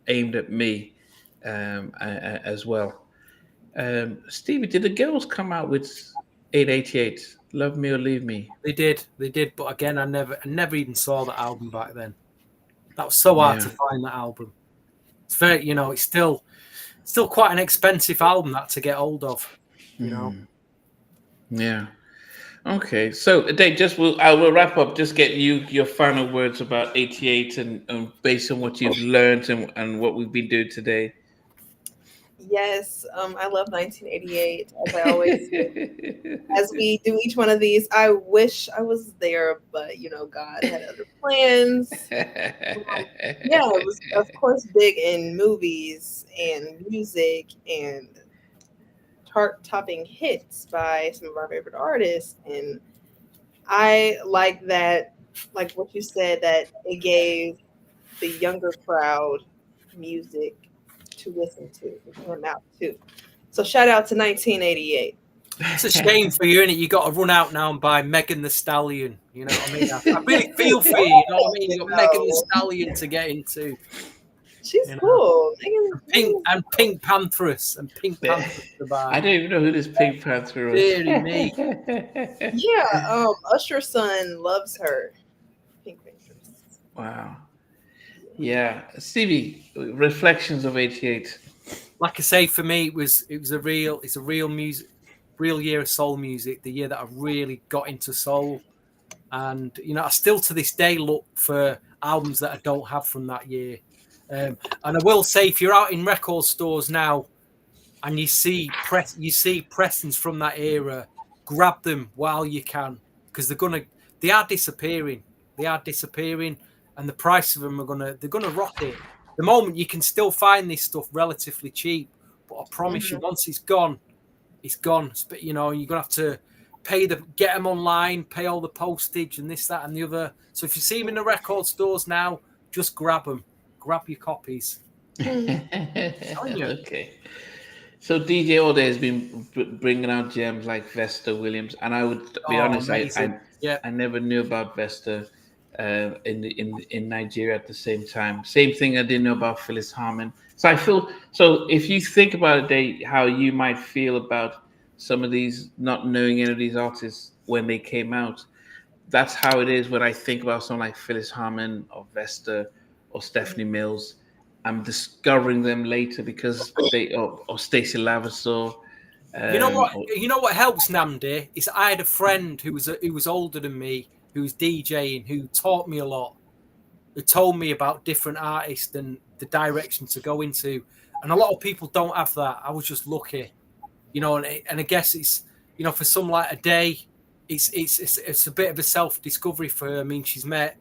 aimed at me as well. Stevie, did the girls come out with 888, Love Me or Leave Me? They did. But again, I never even saw that album back then. That was so hard to Yeah. find that album. It's very, it's still quite an expensive album that to get hold of. You know, Yeah. Okay. So, Dave, I will wrap up. Just get your final words about 88 and based on what you've learned and what we've been doing today. Yes, I love 1988, as I always do. As we do each one of these, I wish I was there, but God had other plans. Um, yeah, I was of course big in movies and music and chart-topping hits by some of our favorite artists, and I like that, like what you said, that it gave the younger crowd music to listen to, to hear them out too. So shout out to 1988. it's a shame for you, innit? You got to run out now and buy Megan the Stallion. You know what I mean? I really feel for you. You know what I mean? You got Megan the No, Stallion to get into. she's You know, cool. Megan Pink Panthers and Pink Panthers to I buy. don't even know who this Pink Panther was. Deary me. Yeah, Usher's son loves her. Pink Panthers. Wow. Yeah. Stevie, reflections of 88. Like I say, for me, it's a real music, real year of soul music. The year that I really got into soul, and I still to this day look for albums that I don't have from that year. And I will say, if you're out in record stores now and you see pressings from that era, grab them while you can, because they are disappearing. They are disappearing, and the price of them they're gonna rocket. The moment you can still find this stuff relatively cheap, but I promise you, Mhm. once it's gone, it's gone. But you're gonna have to get them online, pay all the postage and this, that, and the other. So if you see them in the record stores now, just grab your copies. Telling you. Okay. So DJ All Day has been bringing out gems like Vesta Williams, and I would be Oh, honest, amazing. Yeah. I never knew about Vesta in Nigeria at the same time. Same thing I didn't know about Phyllis Harmon. So I feel so. If you think about it, how you might feel about some of these not knowing any of these artists when they came out, that's how it is when I think about someone like Phyllis Harmon or Vesta or Stephanie Mills. I'm discovering them later because or Stacey Lavasor. You know what? Or, You know what helps Namdi is I had a friend who was older than me, who was DJing, who taught me a lot, who told me about different artists and the direction to go into. And a lot of people don't have that. I was just lucky, and I guess it's for some like a day, it's a bit of a self discovery for her. I mean, she's met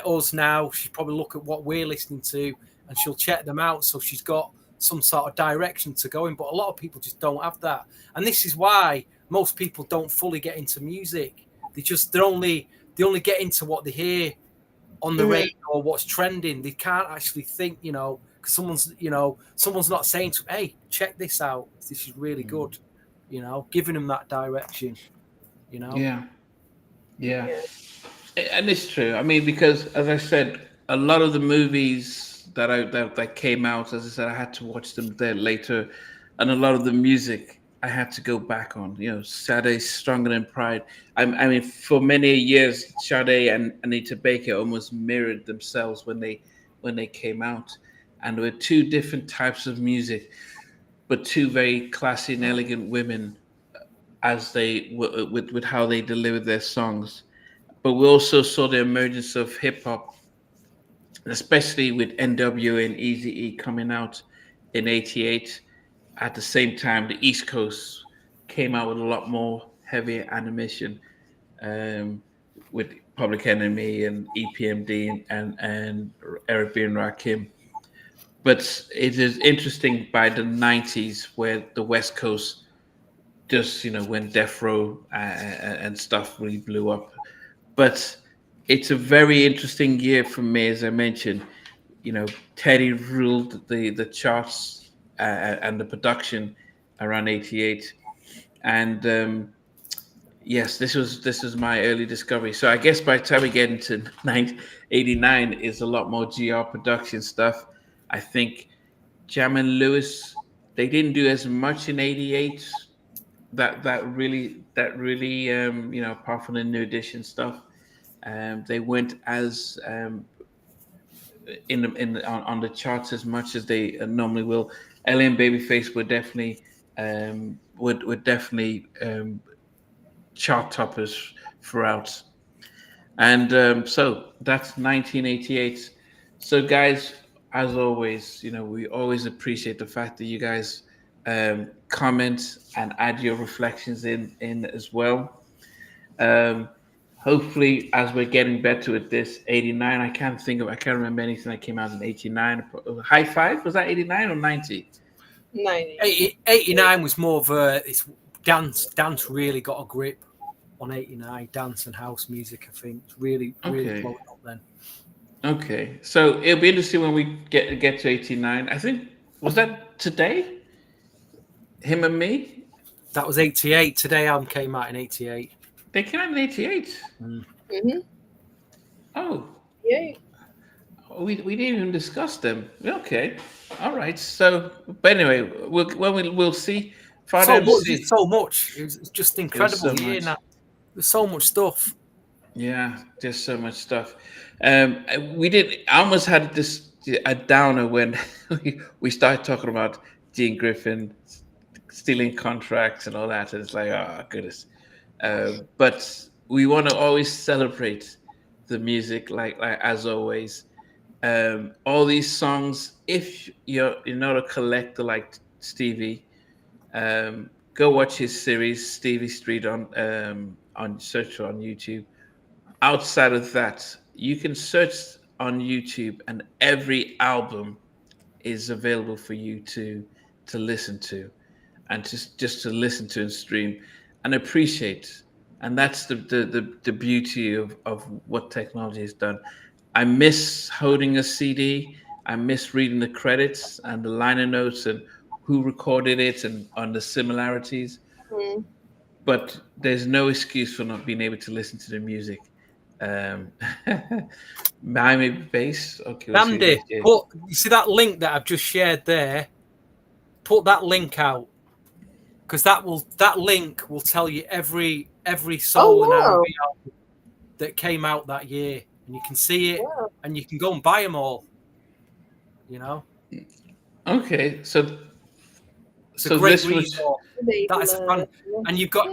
us now. She's probably look at what we're listening to and she'll check them out. So she's got some sort of direction to go in. But a lot of people just don't have that, and this is why most people don't fully get into music. They only get into what they hear on the Mhm. radio or what's trending. They can't actually think, because someone's not saying to, hey, check this out. This is really good, giving them that direction, you know. yeah, yeah, Yeah. and it's true. I mean, because as I said, a lot of the movies that came out, as I said, I had to watch them there later, and a lot of the music I had to go back on. Sade, Stronger Than Pride. I mean, for many years, Sade and Anita Baker almost mirrored themselves when they came out, and there were two different types of music, but two very classy and elegant women as with how they delivered their songs. But we also saw the emergence of hip hop, especially with NWA and Eazy-E coming out in '88. At the same time, the East Coast came out with a lot more heavy animation, um, with Public Enemy and EPMD and Eric B. and Rakim. But it is interesting by the '90s where the West Coast just, when Death Row and stuff really blew up. But it's a very interesting year for me, as I mentioned. Teddy ruled the charts and the production around '88, and yes, this was my early discovery. So I guess by the time we get into '89, is a lot more GR production stuff. I think Jam and Lewis, they didn't do as much in '88. That really apart from the new edition stuff, they went as on the charts as much as they normally will. LA and Babyface were definitely would definitely chart toppers throughout. And so that's 1988. So, guys, as always, we always appreciate the fact that you guys comment and add your reflections in as well. Um, Hopefully, as we're getting better at this, '89. I can't remember anything that came out in '89. High Five, was that '89 or '90? 90. 89 was more of a it's dance. Dance really got a grip on '89. Dance and house music, I think, really Okay. blowing up then. Okay. So it'll be interesting when we get to '89. I think, was that today? Him and Me? That was '88. Today album came out in '88. They came out in '88. Mm-hmm. Oh, Yay. we didn't even discuss them. Okay. All right. So, but anyway, we'll see. Father MC. So much. It was just It was incredible so year. much. Now there's so much stuff. Yeah, there's so much stuff. We did. I almost had this a downer when we started talking about Gene Griffin stealing contracts and all that, and it's like, oh goodness. But we want to always celebrate the music, like as always. All these songs. If you're not a collector like Stevie, go watch his series Stevie Street on search on YouTube. Outside of that, you can search on YouTube, and every album is available for you to listen to, and just to listen to and stream and appreciate. And that's the beauty of what technology has done. I miss holding a CD. I miss reading the credits and the liner notes and who recorded it and on the similarities. Mm. But there's no excuse for not being able to listen to the music. Um, Miami Bass. Okay, let's read Andy, this here. you see that link that I've just shared there? Put that link out because that link will tell you every soul and wow. R&B album that came out that year, and you can see it, Wow. and you can go and buy them all. Okay, so It's a so great this was resource. That is fun. And you've got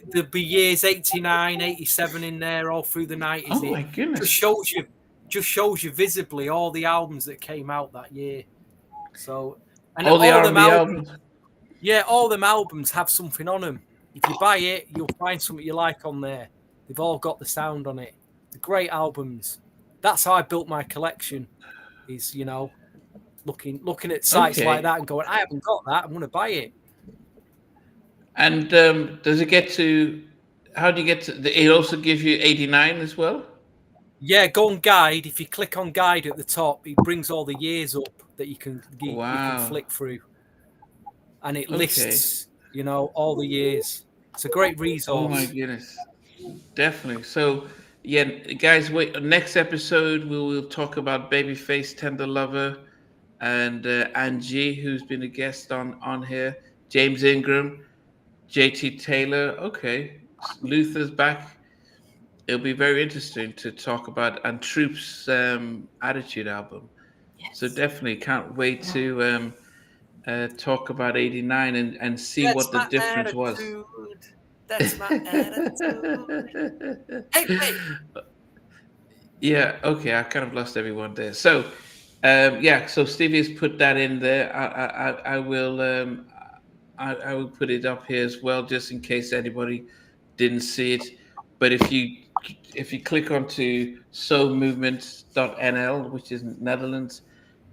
there'll be years 89, 87 in there all through the 90s. oh my It goodness. just shows you visibly all the albums that came out that year. So and All the them R&B albums. yeah, all them albums have something on them. If you buy it, you'll find something you like on there. They've all got the sound on it. The great albums. That's how I built my collection. Is looking at sites Okay. like that and going, I haven't got that. I'm going to buy it. And does it get to? How do you get to? It also gives you '89 as well. Yeah, go on guide. If you click on guide at the top, it brings all the years up that you can Wow. flick through, and it Okay. lists all the years. It's a great resource. Oh my goodness. Definitely. So yeah, guys, wait. Next episode we will talk about Babyface, Tender Lover, and Angie, who's been a guest on here. James Ingram, JT Taylor. Okay, Luther's back. It'll be very interesting to talk about, and Troop's Attitude album. Yes. So definitely can't wait to talk about '89 and see That's what the my difference was. attitude. That's my attitude. Hey. Yeah, okay, I kind of lost everyone there. So Yeah, so Stevie's put that in there. I will I will put it up here as well, just in case anybody didn't see it. But if you click onto soulmovement.nl, which is Netherlands,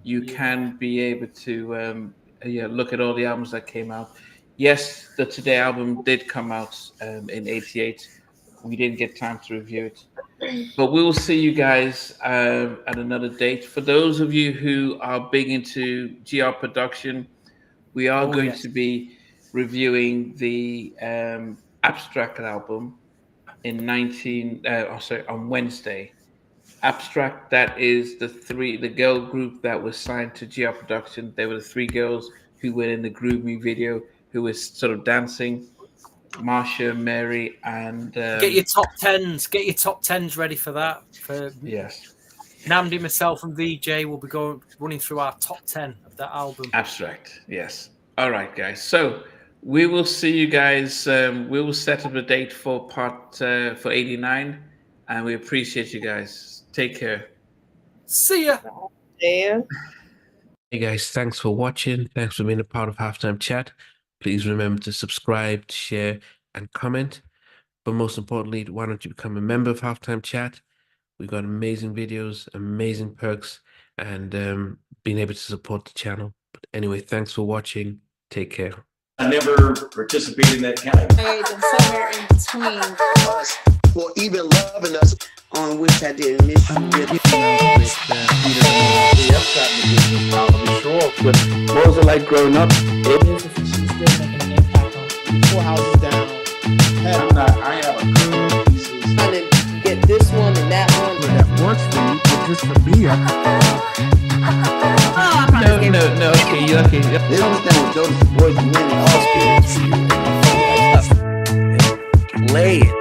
you Yeah. can be able to yeah, look at all the albums that came out. Yes, the Today album did come out in '88. We didn't get time to review it, but we will see you guys at another date. For those of you who are big into GR production, we are Oh, going yes. to be reviewing the Abstract album in 19. Sorry, on Wednesday. Abstract, that is the girl group that was signed to GR Production. They were the three girls who were in the Groove Me video, who was sort of dancing. Marsha, Mary, and Get your top tens. Get your top tens ready for that. For yes, Namdi, myself, and VJ will be running through our top 10 of that album. Abstract. Yes. All right, guys. So we will see you guys. We will set up a date for for 89, and we appreciate you guys. Take care. See ya. Yeah. Hey guys, thanks for watching. Thanks for being a part of Halftime Chat. Please remember to subscribe, share, and comment. But most importantly, why don't you become a member of Halftime Chat? We've got amazing videos, amazing perks, and being able to support the channel. But anyway, thanks for watching. Take care. I never participated in that kind of. And somewhere in between us, or even loving us, on which I didn't miss you with. What was it like growing up? she's still making an impact on 4 houses down. I have a couple of pieces. Trying to get this one and that one. That works for you, but just for me, No. Okay. They understand what Jonas Boys and men are. Play it.